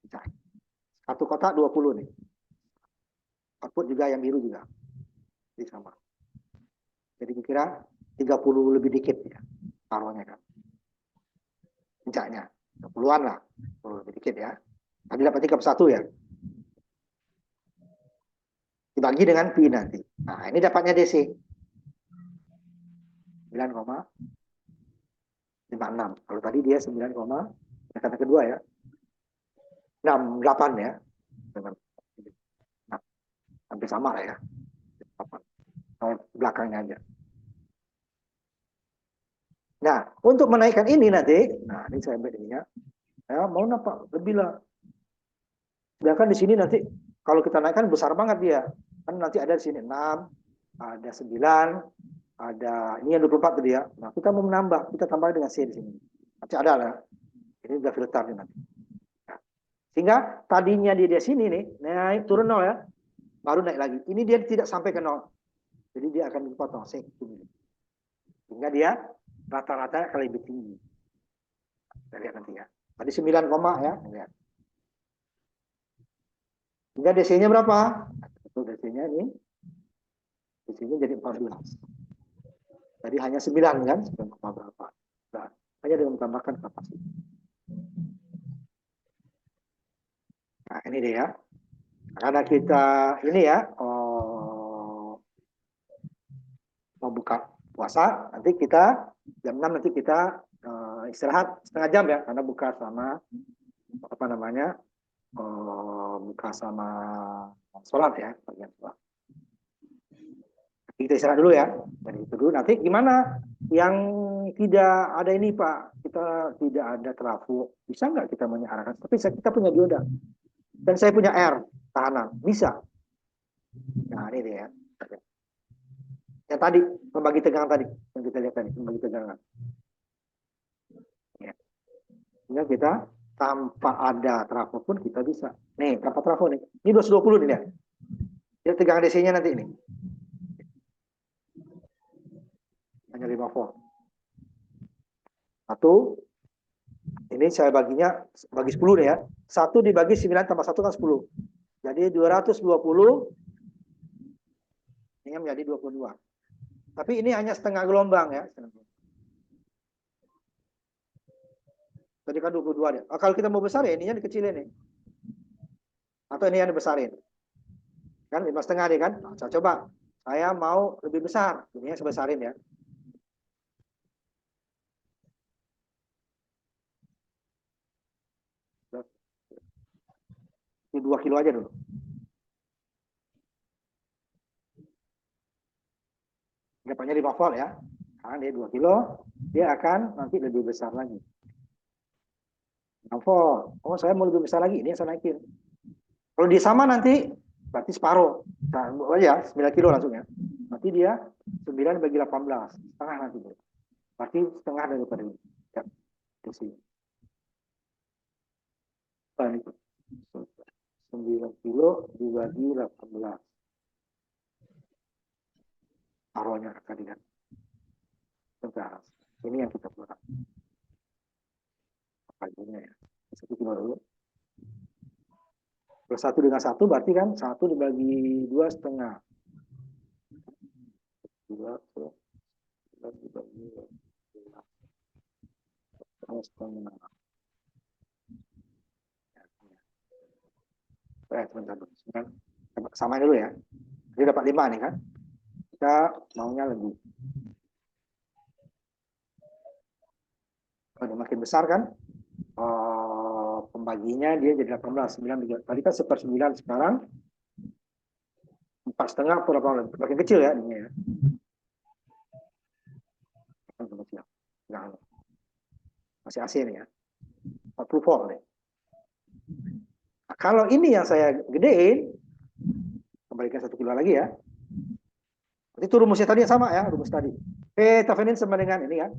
Puncak. Satu kotak 20 nih. Output juga yang biru juga. Jadi sama. Jadi kira 30 lebih dikit ya. Taruhnya kan. Puncaknya. 20-an lah. 20 lebih dikit ya. Tadi dapat 31 ya. Dibagi dengan Pi nanti. Nah, ini dapatnya DC. 9,56. Kalau tadi dia 9, kata kedua ya. 68 ya. Nah, hampir sama lah ya. Belakangnya aja. Nah, untuk menaikkan ini nanti, nah ini saya ambil ininya. Ya, mau apa? Lebih lah. Sedangkan di sini nanti kalau kita naikkan besar banget dia. Kan nanti ada di sini 6, ada 9, ada ini yang 24 tadi ya. Nah, kita mau menambah, kita tambah dengan C di sini. Nanti ada lah. Ini udah filter nih nanti. Nah, sehingga tadinya di sini nih, naik turun 0 ya. Baru naik lagi. Ini dia tidak sampai ke 0. Jadi dia akan dipotong C. Sehingga dia rata-rata akan lebih tinggi. Kita lihat nanti ya. Tadi 9, ya. Lihat. Sehingga DC-nya berapa? Itu DC-nya ini. DC-nya jadi 14. Tadi hanya 9 kan? 9, berapa. Nah, hanya dengan menambahkan kapasitas. Nah, ini dia ya. Karena kita ini ya mau buka puasa, nanti kita jam 6 nanti kita istirahat setengah jam ya, karena buka sama apa namanya buka sama sholat ya, bagian sholat. Kita istirahat dulu ya, dari itu dulu. Nanti gimana yang tidak ada ini Pak, kita tidak ada trafo, bisa nggak kita menyarankan? Tapi kita punya dioda dan saya punya air tahanan, bisa. Nah ini dia. Yang tadi membagi tegangan tadi yang kita lihat tadi, membagi tegangan. Ya. Sehingga kita tanpa ada trafo pun kita bisa. Nih, berapa trafo nih? Ini 220 nih ya. Lihat tegangan DC-nya nanti ini. Hanya 5 volt. Satu, ini saya baginya bagi 10 nih ya. 1 dibagi 9 tambah 1 kan 10. Jadi 220 ini menjadi 22. Tapi ini hanya setengah gelombang ya. Tadi kan 22 ya. Kalau kita mau besar ya ininya dikecilin nih. Atau ini yang dibesarin. Kan 5,5 nih kan. Nah, saya coba. Saya mau lebih besar. Ini yang saya besarin ya. Ini 2 kilo aja dulu. Dapatnya 5 volt ya. Karena dia 2 kilo, dia akan nanti lebih besar lagi. 6 volt. Oh, saya mau lebih besar lagi. Ini yang saya naikin. Kalau dia sama nanti, berarti separuh. Nah, ya, 9 kilo langsung ya. Nanti dia 9 bagi 18. Setengah nanti. Berarti setengah daripada ini. Ya, di sini. 9 kilo dibagi 18. Taruhnya tadi kan. Sebentar. Ini yang kita buat. Apa ini ya? 1 kilo dulu. Kalau 1 dengan 1 berarti kan 1 dibagi 2 setengah. 2 dibagi 2 setengah. Sebentar. Samain dulu ya. Jadi dapat 5 nih kan. Kita maunya lebih. Kalau makin besar kan, pembaginya dia jadi 18. 9, tadi kan 1/9 sekarang. 4,5 atau 8, makin kecil ya ini ya. Makin kecil. masih AC nih ya, 40 volt nih. Nah, kalau ini yang saya gedein, kembalikan 1 kilo lagi ya. Itu rumusnya tadi yang sama ya, rumus tadi. P Thevenin sama dengan ini kan.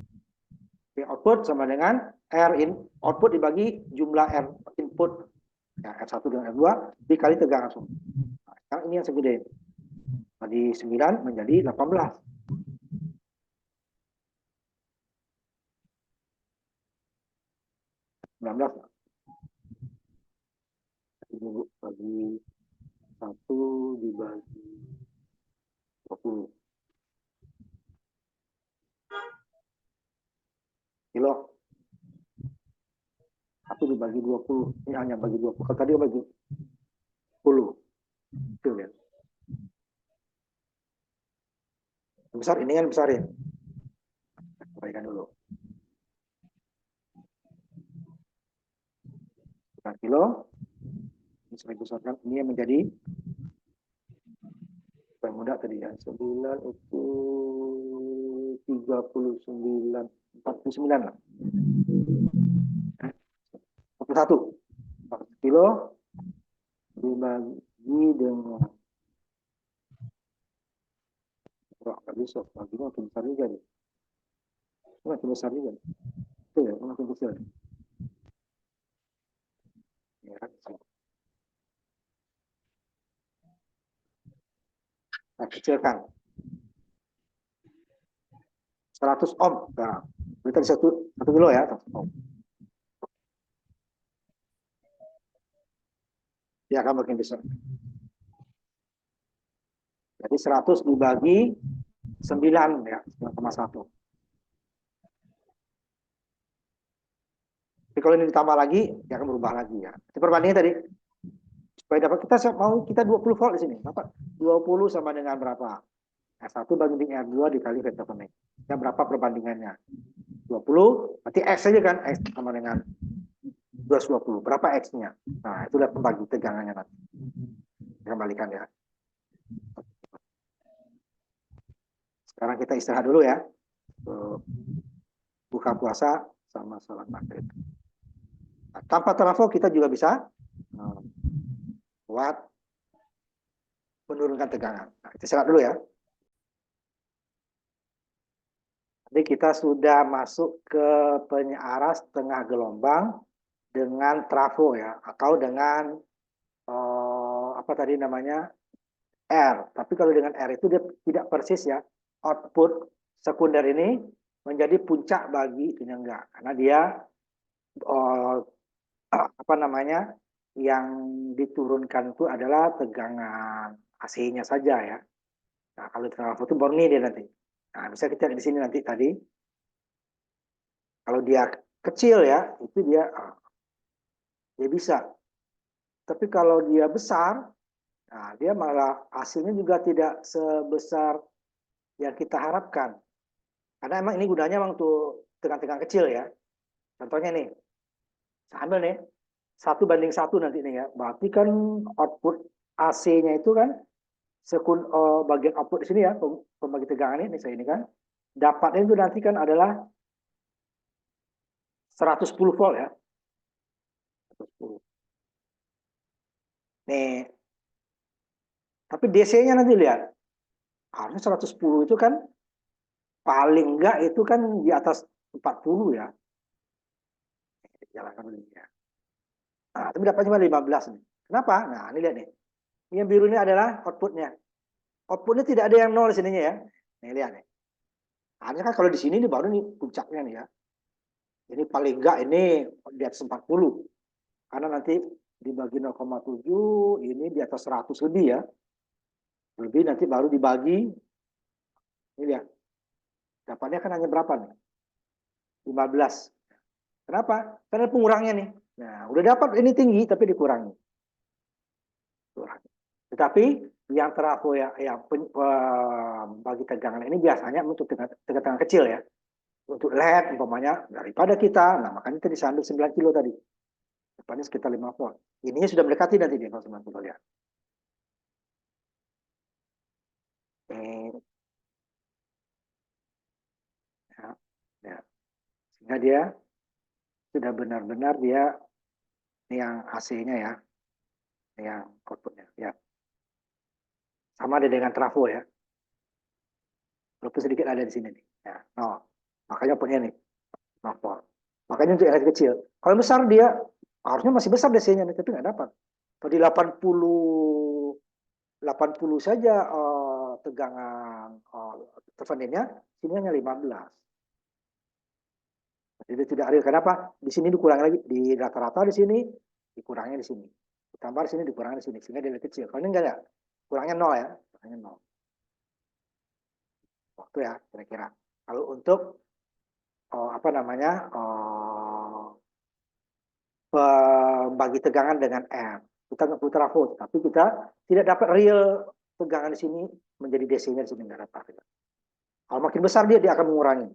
P output sama dengan R in output dibagi jumlah R input. Ya, R1 dengan R2 dikali tegangan langsung. Nah, sekarang ini yang segede. Tadi 9 menjadi 18. 19 bagi 1 dibagi 20 kilo. 1 dibagi 20. Ini hanya bagi 20. Kalau tadi bagi 10. Itu ya. Besar ini kan besar ya. Kembalikan dulu. 9 kilo. Ini saya besarkan. Ini yang menjadi yang mudah tadi ya. 9 itu 39. 49 lah. 41. 1 kilo dibagi dengan nggak bisa, baginya makin besar juga nih. Makin besar juga. Itu ya, makin besar. Ya, nah, kecilkan. 100 ohm. Nah, berarti 1 kilo ya. 100 ohm. Dia akan makin besar. Jadi 100 dibagi 9 ya, 9,1. Tapi kalau ini ditambah lagi, dia akan berubah lagi ya. Itu perbandingan tadi. Supaya dapat kita 20 volt di sini. Dapat 20 sama dengan berapa? R1 banding R2 dikali vector connect. Ya berapa perbandingannya? 20, berarti X saja kan? X sama dengan 220. Berapa X-nya? Nah, itu udah pembagi tegangannya nanti. Kembalikan ya. Sekarang kita istirahat dulu ya. Buka puasa sama sholat maghrib. Nah, tanpa trafo kita juga bisa buat menurunkan tegangan. Nah, kita istirahat dulu ya. Jadi kita sudah masuk ke penyiaran setengah gelombang dengan trafo ya, atau dengan apa tadi namanya R. Tapi kalau dengan R itu dia tidak persis ya. Output sekunder ini menjadi puncak bagi ini enggak, karena dia apa namanya yang diturunkan itu adalah tegangan AC-nya saja ya. Nah kalau trafo itu murni dia nanti. Nah bisa kita lihat di sini nanti tadi. Kalau dia kecil ya, itu dia bisa. Tapi kalau dia besar, nah dia malah hasilnya juga tidak sebesar yang kita harapkan. Karena emang ini gunanya emang untuk tegangan-tegangan kecil ya. Contohnya nih, saya ambil nih, 1:1 nanti nih ya. Berarti kan output AC-nya itu kan bagian output di sini ya, pembagi tegangan ini saya ini kan. Dapatnya itu nanti kan adalah 110 volt ya. 110. Nih, tapi DC-nya nanti lihat. Harusnya 110 itu kan paling enggak itu kan di atas 40 ya. Jalankan dulu ya. Nah, tapi dapat cuma 15 nih. Kenapa? Nah, ini lihat nih. Yang biru ini adalah outputnya. Outputnya tidak ada yang nol di sininya ya. Nih lihat nih. Hanya kan kalau di sini ini baru nih puncaknya nih ya. Ini paling enggak ini di atas 40. Karena nanti dibagi 0,7 ini di atas 100 lebih ya. Lebih nanti baru dibagi. Ini lihat. Dapatnya kan hanya berapa nih? 15. Kenapa? Karena pengurangnya nih. Nah, udah dapat ini tinggi tapi dikurangi. Tetapi yang trafo ya, bagi tegangan ini biasanya untuk tegangan kecil ya. Untuk LED umpamanya daripada kita, nah makanya tadi saya ambil 9 kilo tadi. Depannya sekitar 5 volt. Ininya sudah mendekati nanti dia kalau 9 kilo ya. Ya, ya. Sehingga dia sudah benar-benar dia ini yang AC-nya ya, yang outputnya ya. Sama ada dengan trafo ya. Walaupun sedikit ada di sini nih. Ya, no. Makanya punya nih, 0 volt. Makanya untuk yang kecil. Kalau besar dia harusnya masih besar DC-nya nih, tapi nggak dapat. Kalau di 80 saja tegangan tervendennya, sini hanya 15. Jadi tidak real. Kenapa? Di sini dikurangi lagi, di rata-rata di sini dikurangnya di sini. Ditambah di sini dikurangi di sini, sehingga dia lebih kecil. Kalau ini enggak ada, kurangnya 0 ya, kurangnya 0. Waktu ya kira-kira. Kalau untuk apa namanya bagi tegangan dengan R, kita nggak perlu trafo, tapi kita tidak dapat real tegangan di sini menjadi DC-nya di sini nggak dapat. Kalau makin besar dia akan mengurangi.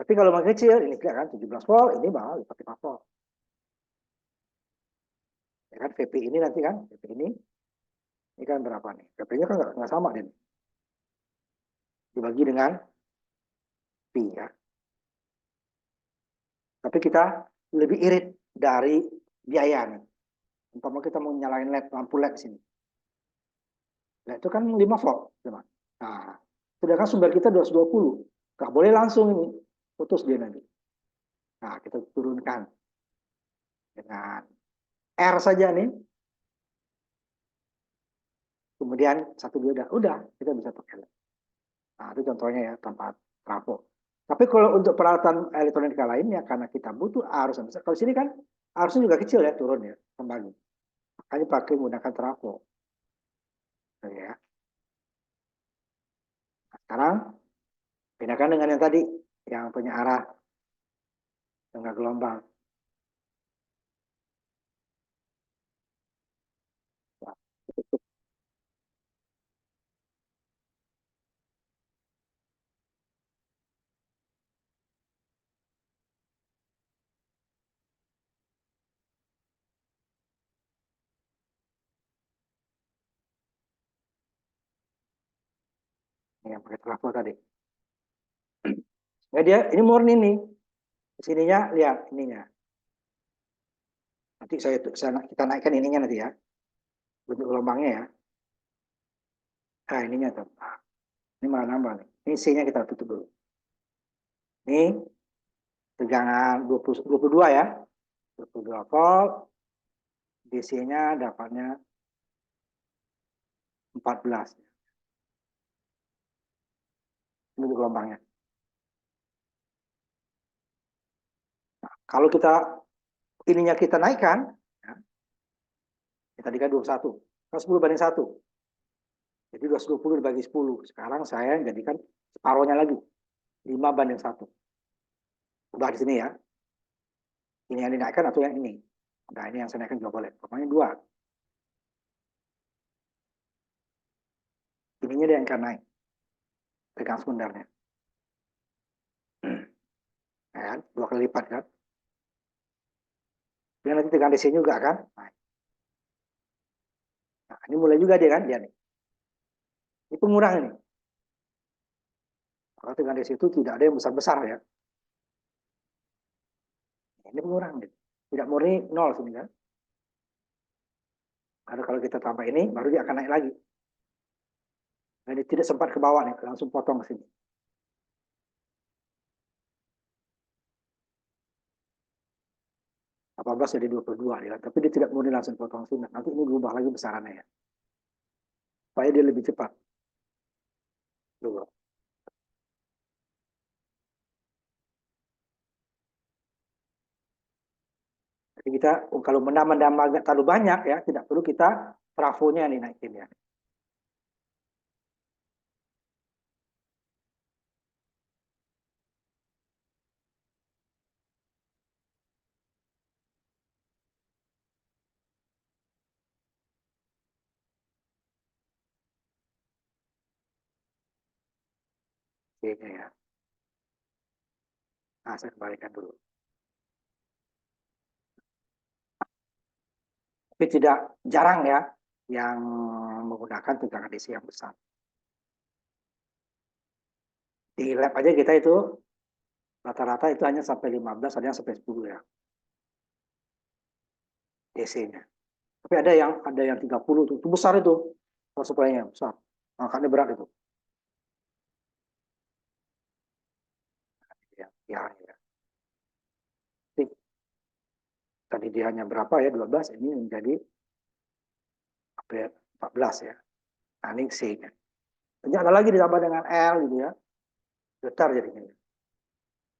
Tapi kalau makin kecil, ini kan 17 volt, ini malah 45 volt. Ya kan VP ini nanti kan, VP ini kan berapa nih? VP-nya kan nggak sama ini. Dibagi dengan P ya. Tapi kita lebih irit dari biaya nih. Umpama kita mau nyalain LED, lampu LED sini. LED itu kan 5 volt, teman. Nah, sedangkan sumber kita 220. Nggak boleh langsung ini, putus dia nanti. Nah, kita turunkan dengan R saja nih. Kemudian 1, 2, udah kita bisa pakai LED. Nah, itu contohnya ya, tanpa trafo. Tapi kalau untuk peralatan elektronika lainnya, karena kita butuh arus yang besar. Kalau sini kan arusnya juga kecil ya, turun ya, kembali. Makanya pakai menggunakan trafo. Nah, ya. Nah, sekarang bedakan dengan yang tadi, yang punya arah tengah gelombang. Ini yang pakai trafo tadi. Nah, dia ini murni nih. Sininya lihat ininya. Nanti kita naikkan ininya nanti ya. Bentuk gelombangnya ya. Nah, ininya tuh. Ini malah nambah nih. Ini C-nya kita tutup dulu. Ini tegangan 22 ya. 22 volt. DC-nya dapatnya 14. Ini gelombangnya. Nah, kalau ininya kita naikkan, ya, tadi kan 21. Kan 10/1. Jadi 220 dibagi 10. Sekarang saya jadikan separuhnya lagi. 5/1. Udah di sini ya. Ini yang dinaikkan atau yang ini? Nah, ini yang saya naikkan juga boleh. Pokoknya 2. Ininya dia yang akan naik. Tegangan sebenarnya. Kan? 2 kali lipat kan. Dia nanti tegangan DC juga kan. Nah, ini mulai juga dia kan. Dia nih. Ini pengurang ini. Kalau tegangan DC itu tidak ada yang besar-besar ya. Ini pengurang. Gitu. Tidak murni 0 sini kan. Karena kalau kita tambah ini, baru dia akan naik lagi. Nah, ini tidak sempat ke bawah nih. Langsung potong ke sini. Jadi 22 ya. Tapi dia tidak murni langsung potong sini. Nanti ini berubah lagi besarannya ya. Supaya dia lebih cepat. Dulu. Jadi kita kalau menambah terlalu banyak ya, tidak perlu kita trafonya nih naikin ya. Oke ya. Nah, saya kembalikan dulu. Tapi tidak jarang ya yang menggunakan tegangan DC yang besar. Di lab aja kita itu Rata-rata itu hanya sampai 15, ada yang sampai 10 ya. DC-nya. Tapi ada yang 30 tuh. Itu besar itu. Power supply-nya besar. Angkatnya berat itu. Ya, ya, ya. Tadi dia hanya berapa ya, 12, ini menjadi 14 ya. Nah, ini C-nya. Ini ada lagi ditambah dengan L gitu ya. Getar jadinya.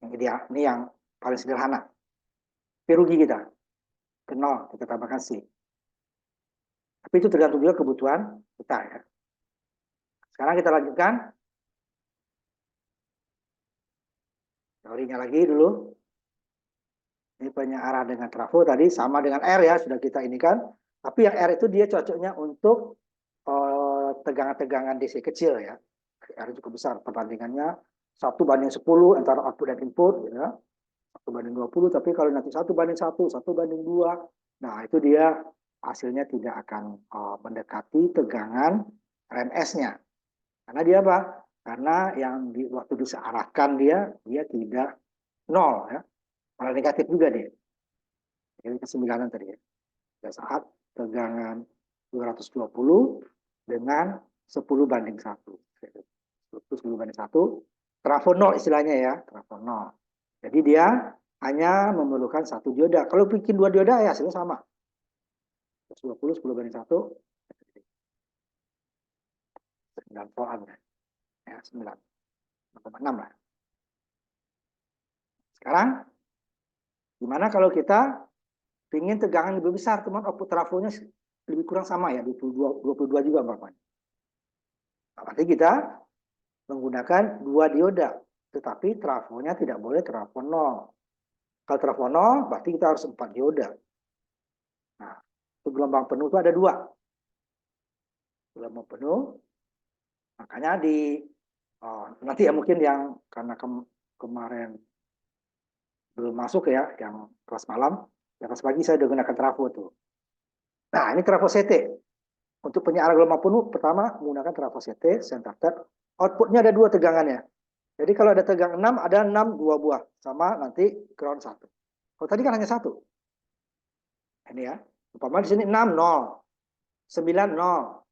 Ini yang paling sederhana. Tapi rugi kita. Ke 0, kita tambahkan C. Tapi itu tergantung juga kebutuhan kita ya. Sekarang kita lanjutkan. Teorinya lagi dulu. Ini penyearah dengan trafo tadi sama dengan R ya, sudah kita ini kan. Tapi yang R itu dia cocoknya untuk tegangan-tegangan DC kecil ya. R cukup besar perbandingannya 1:10 antara output dan input ya. 1:20, tapi kalau nanti 1:1, 1:2, nah itu dia hasilnya tidak akan mendekati tegangan RMS-nya. Karena dia apa? Karena yang waktu disearahkan dia tidak 0 ya. Malah negatif juga dia. Ini kesembilanan tadi ya. Pada saat tegangan 220 dengan 10:1. 10:1. Trafo 0 istilahnya ya. Trafo 0. Jadi dia hanya memerlukan satu dioda. Kalau bikin dua dioda ya hasilnya sama. 220, 10:1. 9 volt ya, 9,6 lah. Sekarang gimana kalau kita ingin tegangan lebih besar, teman, output trafonya lebih kurang sama ya, 22 juga bapaknya. Nah, berarti kita menggunakan dua dioda, tetapi trafonya tidak boleh trafo 0. Kalau trafo 0, berarti kita harus 4 dioda. Nah, untuk gelombang penuh itu ada 2. Gelombang penuh, makanya nanti ya mungkin yang karena kemarin belum masuk ya, yang kelas malam, yang kelas pagi saya udah gunakan trafo tuh. Nah, ini trafo CT. Untuk penyiaran gelombang penuh, pertama menggunakan trafo CT, center tap. Outputnya ada 2 tegangannya. Jadi kalau ada tegangan 6, ada 6 2 buah. Sama nanti ground 1. Kalau tadi kan hanya 1. Ini ya. Umpama di sini 6, 0. 9, 0.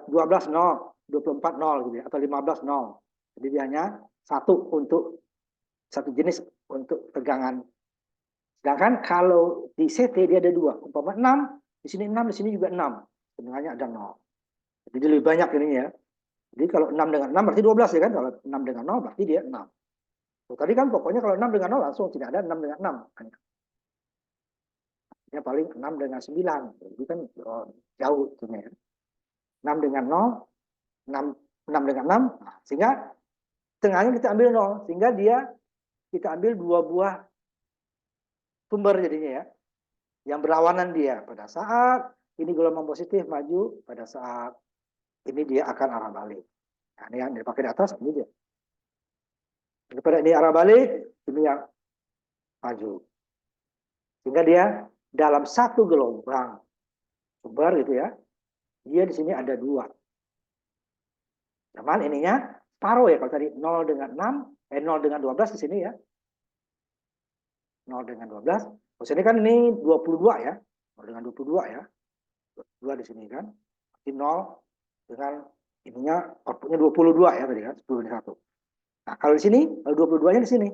12, 0. 24, 0. Gitu ya. Atau 15, 0. Jadi dia hanya 1 untuk satu jenis untuk tegangan. Sedangkan kalau di CT dia ada 2. Umpama 6, di sini 6, di sini juga 6. Sebenarnya ada 0. Jadi lebih banyak ini ya. Jadi kalau 6 dengan 6 berarti 12 ya kan. Kalau 6 dengan 0 berarti dia 6. Tadi kan pokoknya kalau 6 dengan 0 langsung tidak ada 6 dengan 6. Ya paling 6 dengan 9. Jadi kan jauh itunya ya. 6 dengan 0, 6 dengan 6. Nah, sehingga tengahnya kita ambil 0. Sehingga kita ambil 2 buah sumber jadinya ya. Yang berlawanan dia. Pada saat ini gelombang positif maju, pada saat ini dia akan arah balik. Nah, ini yang dipakai di atas, ini dia. Daripada ini arah balik, ini yang maju. Sehingga dia dalam satu gelombang sumber gitu ya, dia di sini ada 2. Cuman ininya separuh ya, kalau tadi 0 dengan 6, 0 dengan 12 di sini ya. 0 dengan 12. Terus ini kan ini 22 ya. 0 dengan 22 ya. 22 di sini kan. 0 dengan ininya outputnya 22 ya tadi kan, 10 dengan 1. Nah, kalau di sini, kalau 22-nya di sini.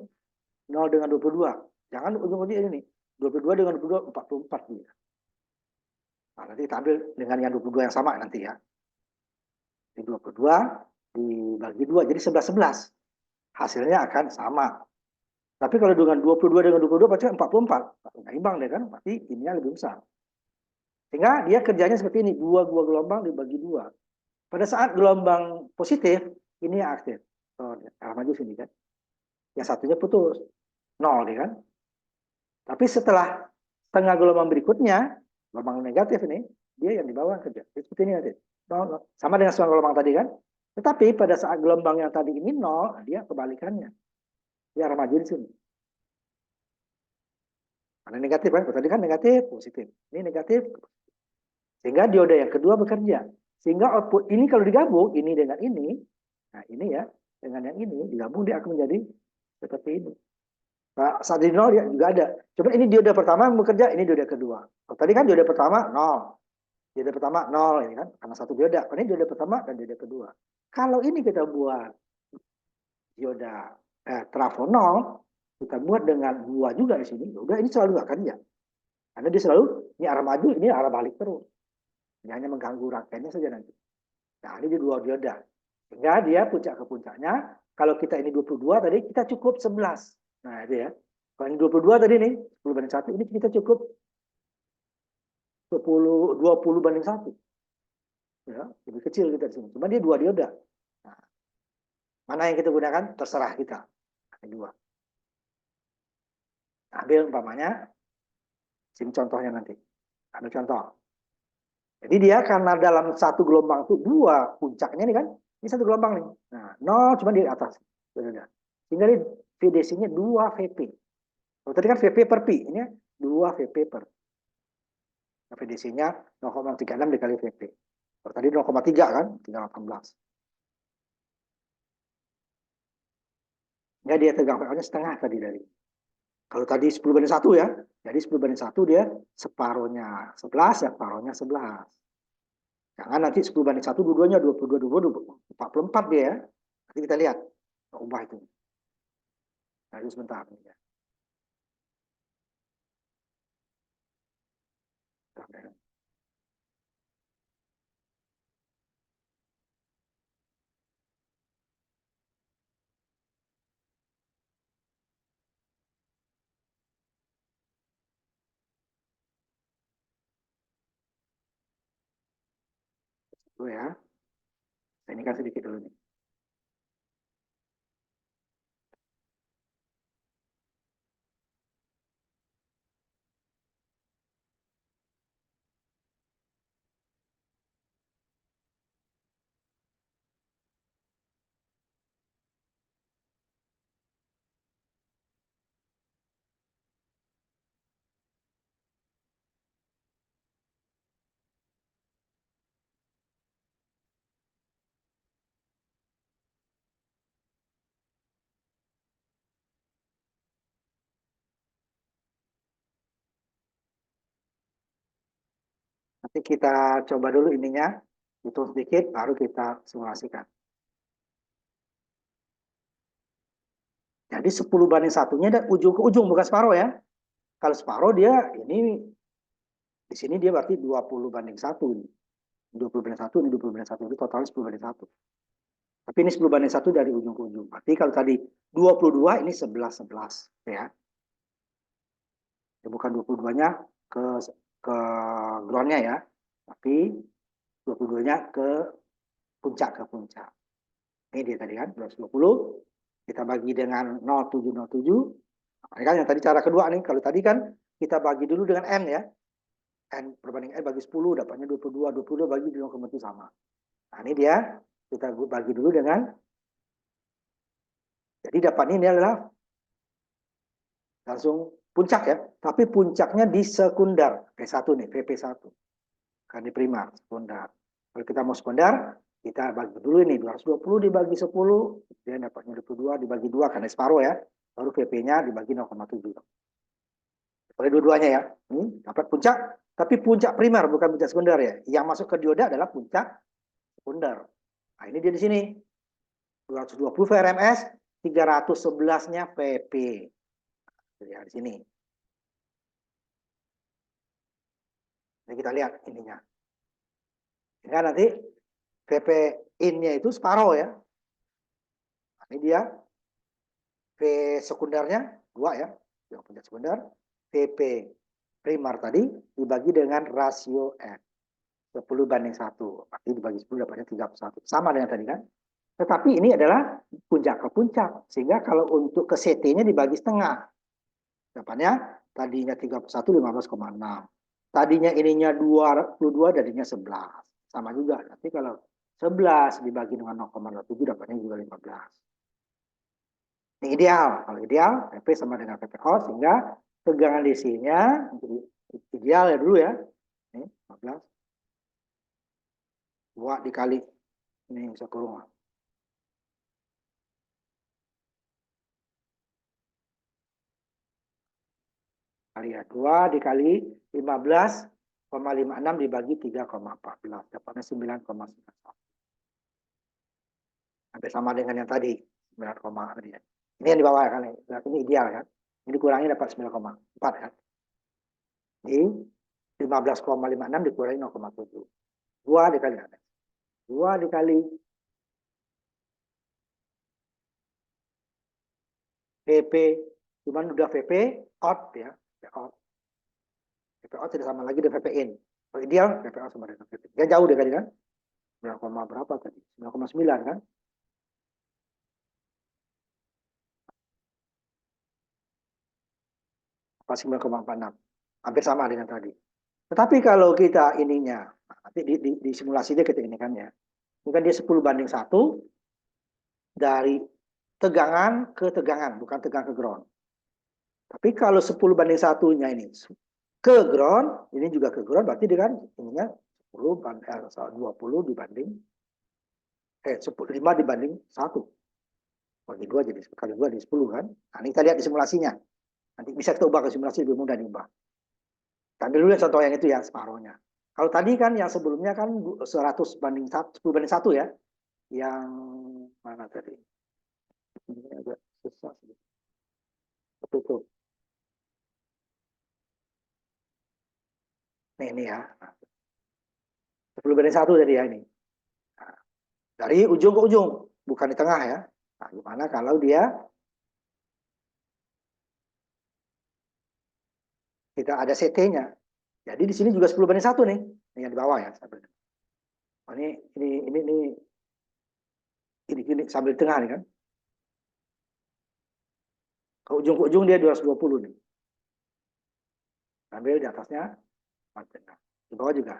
0 dengan 22. Jangan ujung-ujungnya ini. 22 dengan 22, 44 dia. Nah, nanti kita ambil dengan yang 22 yang sama nanti ya. Di 22 dibagi 2, jadi 11-11. Hasilnya akan sama. Tapi kalau dengan 22 dengan 22 pasti 44. Nah, imbang deh kan, berarti ininya lebih besar. Sehingga dia kerjanya seperti ini, 2 gelombang dibagi 2. Pada saat gelombang positif, ini yang aktif. Arah maju sini kan. Yang satunya putus. 0 deh kan. Tapi setelah tengah gelombang berikutnya, gelombang negatif ini, dia yang di bawah kerja. Seperti ini nanti. Sama dengan setengah gelombang tadi kan. Tetapi pada saat gelombang yang tadi ini 0, dia kebalikannya. Dia arah maju di sini. Karena negatif kan. Tadi kan negatif, positif. Ini negatif. Sehingga dioda yang kedua bekerja. Sehingga output ini kalau digabung, ini dengan ini, nah ini ya, dengan yang ini, digabung dia akan menjadi seperti ini. Nah, saat di nol dia juga ada. Cuma ini dioda pertama yang bekerja, ini dioda kedua. Oh, tadi kan dioda pertama nol, dioda pertama nol, ini kan karena satu dioda. Ini dioda pertama dan dioda kedua. Kalau ini kita buat dioda trafo nol, kita buat dengan dua juga di sini. Udah ini selalu akan ya. Karena dia selalu ini arah maju, ini arah balik terus. Dia hanya mengganggu rangkaiannya saja nanti. Nah, ini dua dioda. Sehingga dia puncak ke puncaknya. Kalau kita ini 22 tadi, kita cukup 11. Nah, itu ya. Kalau ini 22 tadi nih, 10 banding 1, ini kita cukup 20 banding 1. Ya, lebih kecil kita di sini. Cuma dia dua dioda. Nah, mana yang kita gunakan? Terserah kita. Ini dua. Ambil umpamanya, sini contohnya nanti. Ambil contoh. Jadi dia karena dalam satu gelombang itu dua puncaknya nih kan, ini satu gelombang nih. Nah, nol cuma di atas. Sehingga ini VDC-nya 2 VP. Kalau tadi kan VP per Pi, ini 2 VP per. Nah, VDC-nya 0,36 dikali VP. Kalau tadi 0,3 kan, 318. Enggak dia tegang VO-nya setengah tadi dari. Kalau tadi 10 banding 1 ya, jadi 10 banding 1 dia separuhnya 11, ya separuhnya 11. Jangan nanti 10 banding 1, dua-duanya 22, 22, 44 dia ya. Nanti kita lihat, ubah itu. Nah, itu sebentar. Ya. Itu ya. Ini kan sedikit dulu nih. Nanti kita coba dulu ininya, hitung sedikit, baru kita simulasikan. Jadi 10 banding satunya ada ujung ke ujung, bukan separuh ya. Kalau separuh dia ini, di sini dia berarti 20 banding 1. 20 banding 1, ini 20 banding 1. Itu totalnya 10 banding 1. Tapi ini 10 banding 1 dari ujung ke ujung. Berarti kalau tadi 22, ini 11-11. Ya. Bukan 22-nya ke groundnya ya. Tapi 22-nya ke puncak. Ini dia tadi kan, 220. Kita bagi dengan 0707. Nah, kan yang tadi cara kedua nih. Kalau tadi kan kita bagi dulu dengan N ya. N perbandingan N bagi 10, dapatnya 22. 22 bagi 0,1 sama. Nah, ini dia. Kita bagi dulu dengan. Jadi dapatnya ini adalah langsung puncak ya. Tapi puncaknya di sekunder. P1 nih, PP1. Kan di primar, sekunder. Kalau kita mau sekunder, kita bagi dulu ini 220 dibagi 10, dia dapatnya 22 dibagi 2 karena separuh ya. Baru VP-nya dibagi 0,7. Oleh dua-duanya ya. Ini dapat puncak, tapi puncak primer bukan puncak sekunder ya. Yang masuk ke dioda adalah puncak sekunder. Nah, ini dia di sini. 220 VRMS, 311-nya VP. Ya, di sini. Ini kita lihat ininya. Sehingga nanti VP in-nya itu separuh ya. Nah, ini dia V sekundernya 2 ya. Yang puncak sekunder. VP primer tadi dibagi dengan rasio N. 10 banding 1. Berarti dibagi 10 dapatnya 31. Sama dengan tadi kan. Tetapi ini adalah puncak ke puncak. Sehingga kalau untuk ke CT-nya dibagi setengah. Dapatnya tadinya 31, 15,6. Tadinya ininya 22, jadinya 11. Sama juga. Nanti kalau 11 dibagi dengan 0,07 dapatnya juga 15. Ini ideal. Kalau ideal, PP sama dengan PPO. Sehingga tegangan DC-nya ideal ya dulu ya. Ini 15. 2 dikali. Ini bisa keluar. kali ya. 2 dikali 15,56 dibagi 3,14. Dapatnya 9,91. Hampir sama dengan yang tadi. 9, tadi ya. Ini yang di bawah kan. Ini ideal kan. Ini dikurangi dapat 9,4 kan. Di 15,56 dikurangi 0,7. 2 dikali 2 dikali VP, cuman udah VP out ya, out. VP out tidak sama lagi dengan VP in. Kalau ideal VP out sama dengan VP. Ya jauh deh kali kan? 9, berapa tadi? 9,9 kan? Apa 9,46. Hampir sama dengan tadi. Tetapi kalau kita ininya, nanti di simulasinya kita ini kan ya. Ini kan dia 10:1 dari tegangan ke tegangan, bukan tegang ke ground. Tapi kalau 10:1-nya ini ke ground, ini juga ke ground, berarti dengan ininya 20 dibanding 5 dibanding 1. Bagi 2 jadi kali 2 jadi 10 kan. Nah, ini kita lihat di simulasinya. Nanti bisa kita ubah ke simulasi lebih mudah diubah. Kita ambil dulu contoh yang itu ya, separuhnya. Kalau tadi kan yang sebelumnya kan 10:1 ya. Yang mana tadi? Ini agak susah sih. Tutup. Ini ya. 10:1 tadi ya ini. Nah, dari ujung ke ujung, bukan di tengah ya. Nah, gimana kalau dia kita ada CT-nya. Jadi di sini juga 10:1 nih. Ini yang di bawah ya. Oh, ini sambil di tengah nih kan. Ke ujung dia 220 nih. Ambil di atasnya, di bawah juga.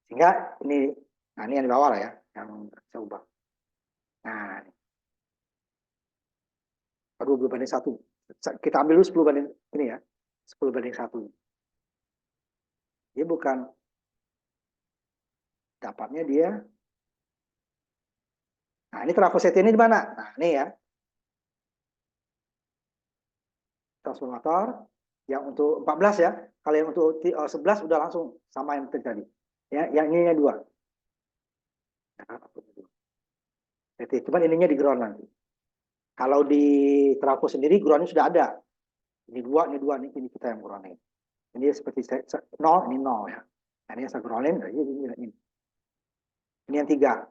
Sehingga ini, nah ini yang di bawah lah ya, yang saya ubah. Nah, 20:1. Kita ambil dulu 10 banding ini ya, 10:1. Dia bukan dapatnya dia. Nah, ini trafo-CT ini di mana? Nah, ini ya. Transformator yang untuk 14 ya. Kalau yang untuk 11 udah langsung sama yang terjadi. Ya, yang ininya 2. Cuman ininya di ground nanti. Kalau di trafo sendiri groundnya sudah ada. Ini 2, ini kita yang groundin. Ini seperti 0, ini 0 ya. Nah, ini saya groundin, ini. Ini yang 3.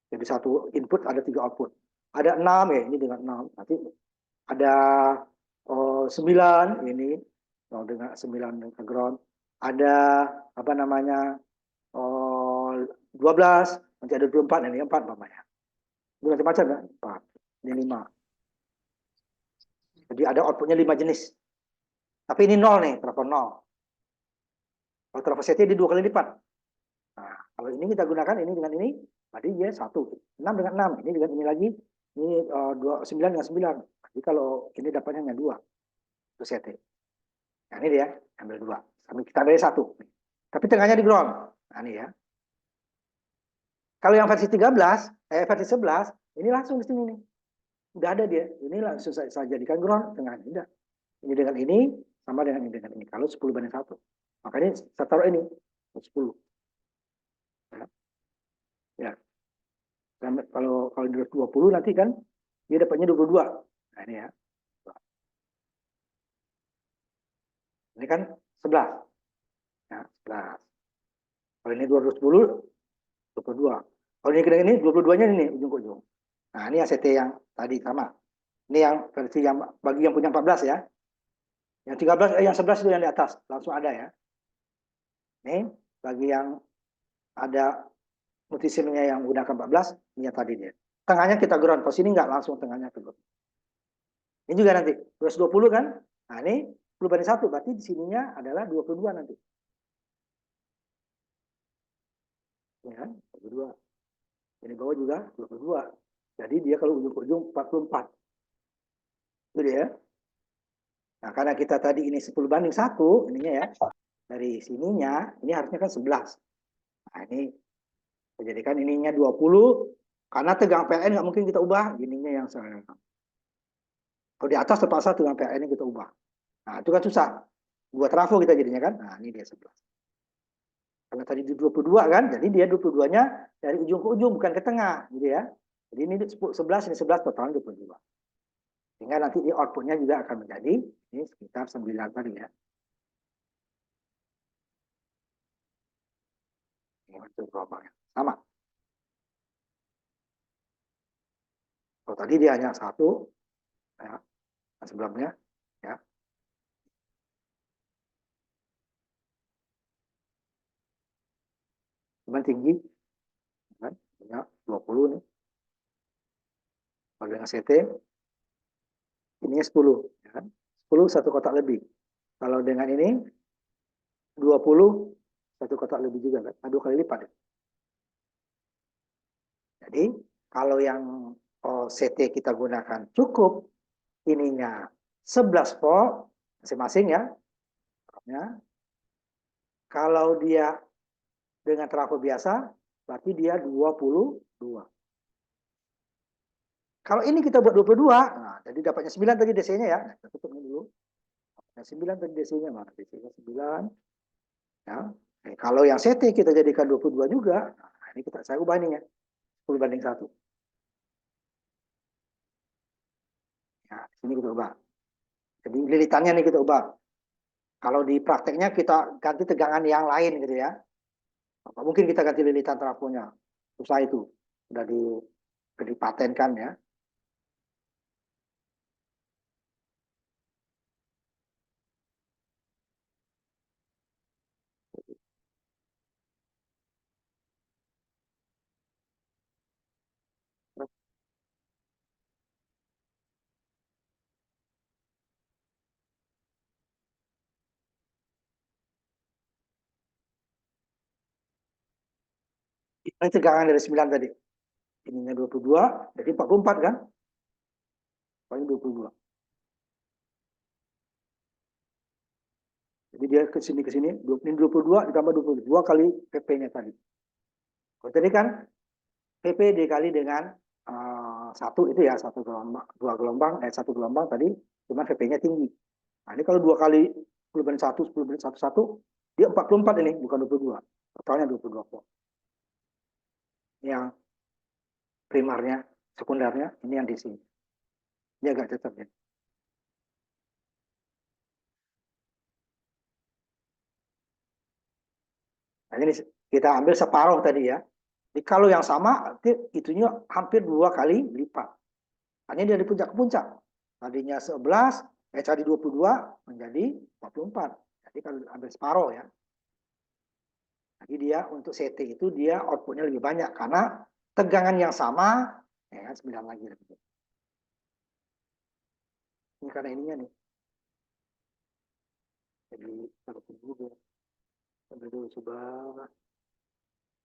Jadi 1 input ada 3 output. Ada 6 ya, ini dengan 6. Nanti ada 9 ini dengan 9 dengan ground. Ada apa namanya 12, nanti ada 24, ini 4 namanya. Ini macam-macam ya, 4. Ini 5. Jadi ada outputnya 5 jenis. Tapi ini 0 nih, trafo 0. Kalau trafo CT di 2 kali lipat. Nah, kalau ini kita gunakan ini dengan ini, berarti dia 1. 6 dengan 6, ini dengan ini lagi, ini 9 dengan 9. Jadi kalau ini dapatnya hanya 2. Itu CT. Nah, ini dia, ambil 2. Sambil kita ambil 1. Tapi tengahnya di ground. Nah, ini ya. Kalau yang versi 13, versi 11, ini langsung di sini nih. Udah ada dia. Ini langsung saya jadikan ground tengahnya. Udah. Ini dengan ini sama dengan ini. Kalau 10:1. Makanya saya taruh ini 10. Ya. Kalau 20 nanti kan dia dapatnya 22. Nah, ini ya. Ini kan 11. Ya, 11. Kalau ini 210, 22. Kalau ini 22-nya ini ujung ke ujung. Nah, ini ACT yang tadi sama. Ini yang versi yang bagi yang punya 14 ya. Yang 13 yang 11 itu yang di atas, langsung ada ya. Ini bagi yang ada multisimnya yang menggunakan 14, ini yang tadi dia. Tengahnya kita ground, kalau sini enggak langsung tengahnya ke ground. Ini juga nanti 220 kan? Nah, ini 10:1, berarti di sininya adalah 22 nanti. Ya kan? 22. Ini bawah juga 22. Jadi dia kalau ujung ke ujung 44. Itu dia. Nah, karena kita tadi ini 10:1, ininya ya. Dari sininya, ini harusnya kan 11. Nah, ini saya jadikan ininya 20. Karena tegang PLN nggak mungkin kita ubah. Ininya yang saya. Kalau di atas terpaksa tegang PLN kita ubah. Nah, itu kan susah. Buat trafo kita jadinya kan. Nah, ini dia 11. Karena tadi di 22 kan, jadi dia 22-nya dari ujung ke ujung, bukan ke tengah. Gitu ya. Jadi ini 11, ini 11, totalnya 22. Sehingga nanti di outputnya juga akan menjadi ini sekitar 9 tadi ya. Ini untuk gelombangnya. Sama. Kalau tadi dia hanya satu, ya, sebelumnya, ya. Cuman tinggi, kan? Ya, 20 nih. Kalau dengan CT, ininya 10. Ya kan? 10 satu kotak lebih. Kalau dengan ini, 20 satu kotak lebih juga kan? 2 kali lipat. Ya? Jadi, kalau yang CT kita gunakan cukup, ininya 11 volt, masing-masing ya. Kalau dia dengan trafo biasa, berarti dia 22. Kalau ini kita buat 22, nah, jadi dapatnya 9 tadi DC-nya ya. Kita tutup ini dulu. Nah, 9 tadi DC-nya, mana DC-nya 9. Ya. Kalau yang CT kita jadikan 22 juga, nah, ini saya ubah ini ya. 10/1. Ya, sini kita ubah. Jadi lilitannya nih kita ubah. Kalau di prakteknya kita ganti tegangan yang lain gitu ya. Mungkin kita ganti lilitan trafonya. Susah itu. Sudah dipatenkan ya. Ini tegangan dari 9 tadi. Ininya 22, jadi 44 kan? Paling 22. Jadi dia ke sini, ini 22 ditambah 22 kali PP-nya tadi. Kalau tadi kan PP dikali dengan satu itu ya, satu gelombang, dua gelombang, satu gelombang tadi, cuma PP-nya tinggi. Nah ini kalau 2 kali 10/1, 10/1, dia 44 ini, bukan 22. Totalnya 22 volt. Yang primarnya, sekundernya, ini yang di sini. Ini agak cocok ya. Nah, ini kita ambil separuh tadi ya. Jadi kalau yang sama, itunya hampir 2 kali lipat. Hanya dari puncak ke puncak. Tadinya 11, tadi 22 menjadi 44. Jadi kalau ambil separuh ya. Jadi dia untuk CT itu dia outputnya lebih banyak karena tegangan yang sama, ya 9 lagi. Ini karena ininya nih. Jadi satu dulu, sampai dulu coba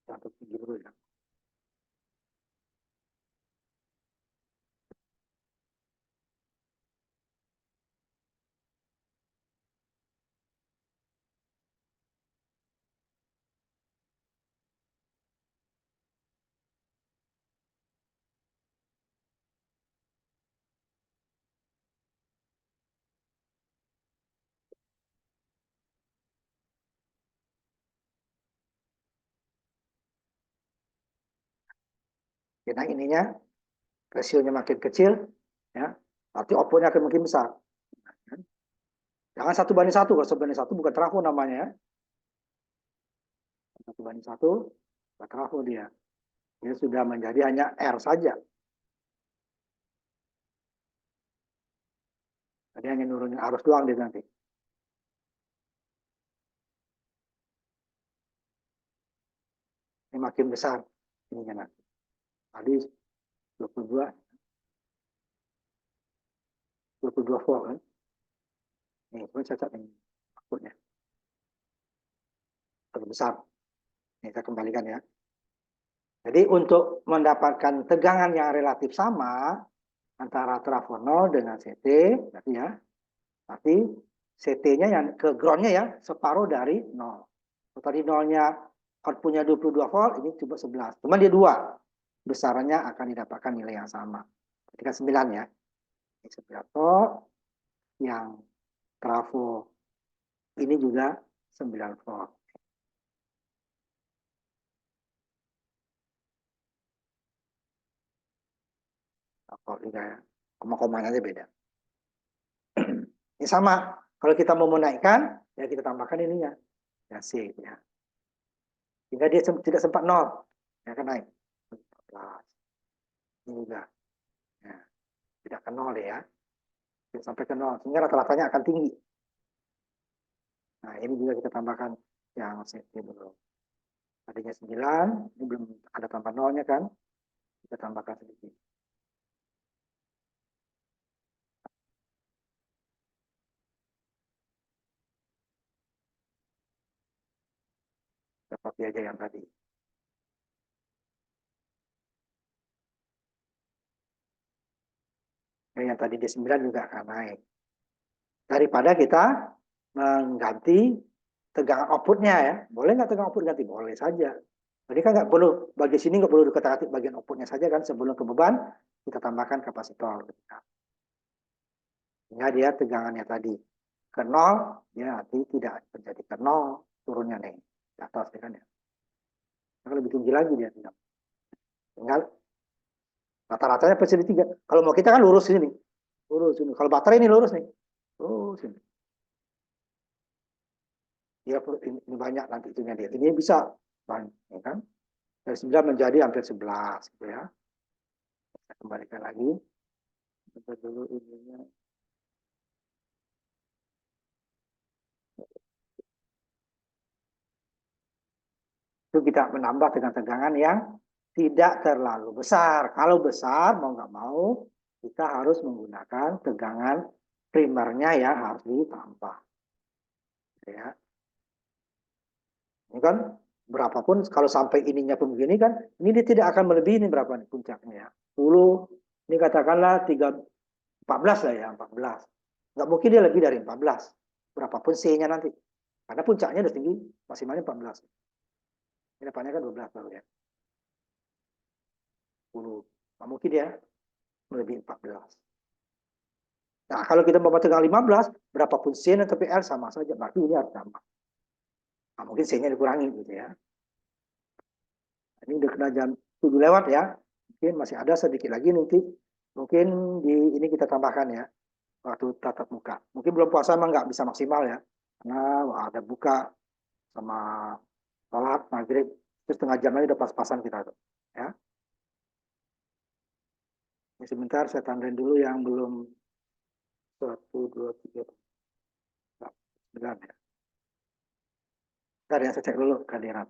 satu dulu ya. Karena ininya rasionya makin kecil, ya, berarti outputnya akan makin besar. Jangan 1/1, kalau 1/1 bukan trafo namanya ya. 1/1, bukan trafo dia. Dia sudah menjadi hanya R saja. Jadi hanya nurunin arus doang dia nanti. Ini makin besar ininya nanti. Tadi 22, 22 volt kan. Ini pun cacat ini outputnya. Terlalu besar. Ini kita kembalikan ya. Jadi untuk mendapatkan tegangan yang relatif sama antara trafo 0 dengan CT, berarti ya, tapi CT-nya yang ke ground-nya ya separuh dari 0. Kalau tadi 0-nya output-nya 22 volt, ini coba 11. Cuma dia 2. Besarannya akan didapatkan nilai yang sama. Ketika 9 ya. Ini 9 volt, yang trafo. Ini juga 9 volt. Volt juga ya. Koma-komanya aja beda. Ini sama. Kalau kita mau menaikkan, ya kita tambahkan ininya. Ya, C. Ya. Sehingga dia tidak sempat nol. Ya, kan naik. 14. Ini juga. Ya. Tidak ke nol ya. Tidak sampai ke nol. Sehingga rata-ratanya akan tinggi. Nah, ini juga kita tambahkan yang C dulu. Tadinya 9, ini belum ada tambah nolnya kan. Kita tambahkan sedikit. Seperti aja yang tadi. Yang tadi di 9 juga akan naik. Daripada kita mengganti tegangan outputnya ya. Boleh nggak tegangan output ganti? Boleh saja. Jadi kan nggak perlu, bagi sini nggak perlu diketik bagian outputnya saja kan. Sebelum ke beban, kita tambahkan kapasitor. Sehingga dia tegangannya tadi ke nol, dia nanti tidak terjadi ke nol, turunnya nih. Di atas ya kan ya. Nah, lebih tinggi lagi dia tinggal. Rata-ratanya pasti di 3. Kalau mau kita kan lurus sini. Lurus ini. Kalau baterai ini lurus nih. Lurus ini. Dia ini banyak nanti itunya dia. Ini bisa banyak ya kan. Dari 9 menjadi hampir 11 gitu ya. Kita kembalikan lagi. Kita dulu ininya. Itu kita menambah tegangan yang tidak terlalu besar. Kalau besar mau nggak mau kita harus menggunakan tegangan primernya ya harus ditambah. Ya. Ini kan berapapun kalau sampai ininya pun begini kan, ini dia tidak akan melebihi ini berapa nih puncaknya ya. 10, ini katakanlah 14 lah ya, 14. Nggak mungkin dia lebih dari 14. Berapapun C-nya nanti. Karena puncaknya udah tinggi, maksimalnya 14. Ini depannya kan 12 baru ya. 10. Nggak mungkin dia melebihi 14. Nah, kalau kita mau tegang 15, berapapun C atau PL sama saja. Berarti ini harus tambah. Nah, mungkin C-nya dikurangi gitu ya. Ini udah kena jam 7 lewat ya. Mungkin masih ada sedikit lagi nanti. Mungkin di ini kita tambahkan ya. Waktu tatap muka. Mungkin belum puasa emang nggak bisa maksimal ya. Karena ada buka sama sholat, maghrib. Terus setengah jam lagi udah pas-pasan kita tuh. Ya. Ini sebentar saya tandain dulu yang belum 1, 2, 3, 9 ya. Bentar ya, saya cek dulu kehadiran.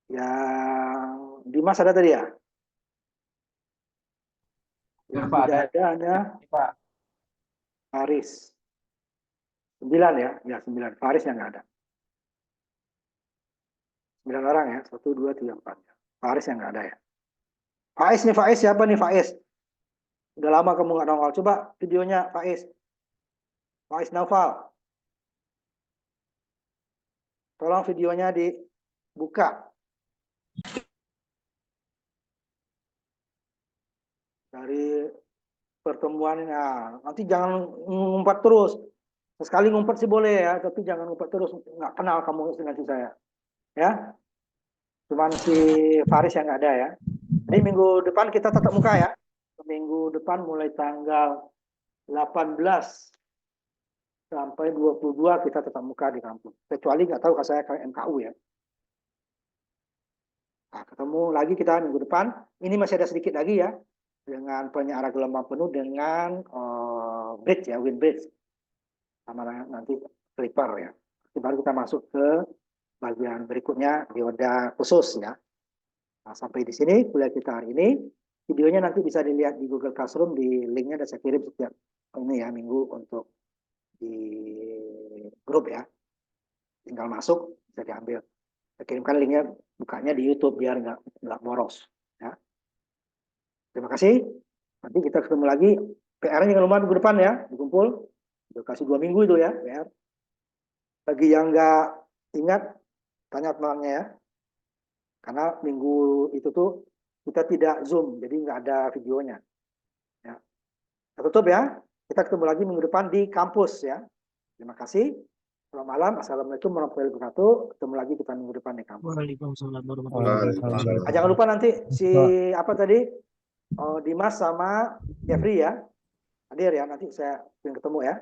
Yang Dimas ada tadi ya? Ya, Yang Pak, tidak ada Pak. Faris. 9 ya? Ya 9. Faris yang nggak ada. 9 orang ya? 1, 2, 3, 4. Faris yang nggak ada ya? Faiz nih, Faiz siapa nih Faiz? Udah lama kamu nggak nongol. Coba videonya Faiz. Faiz Naufal. Tolong videonya dibuka. Dari pertemuan ini. Nah, nanti jangan ngumpat terus. Sekali ngumpet sih boleh ya, tapi jangan ngumpet terus. Nggak kenal kamu dengan si saya. Ya, cuman si Faris yang nggak ada ya. Jadi minggu depan kita tatap muka ya. Minggu depan mulai tanggal 18 sampai 22 kita tatap muka di kampus. Kecuali nggak tahu kalau saya ke MKU ya. Nah, ketemu lagi kita minggu depan. Ini masih ada sedikit lagi ya. Dengan penyiaran gelombang penuh dengan bridge ya, wind bridge. Sama nanti clipper ya. Baru kita masuk ke bagian berikutnya dioda khusus ya. Nah, sampai di sini kuliah kita hari ini. Videonya nanti bisa dilihat di Google Classroom, di linknya ada saya kirim setiap ini ya minggu untuk di grup ya. Tinggal masuk bisa diambil. Saya kirimkan linknya, bukanya di YouTube biar nggak boros. Ya. Terima kasih. Nanti kita ketemu lagi. PR-nya jangan lupa minggu depan ya, dikumpul. Udah kasih 2 minggu itu ya PR. Bagi yang nggak ingat, tanya temannya ya. Karena minggu itu tuh kita tidak Zoom, jadi nggak ada videonya. Ya. Kita tutup ya. Kita ketemu lagi minggu depan di kampus ya. Terima kasih. Selamat malam. Assalamualaikum warahmatullahi wabarakatuh. Ketemu lagi kita minggu depan di kampus. Waalaikumsalam warahmatullahi wabarakatuh. Jangan lupa nanti si apa tadi Dimas sama Jeffrey ya hadir ya. Nanti saya ingin ketemu ya.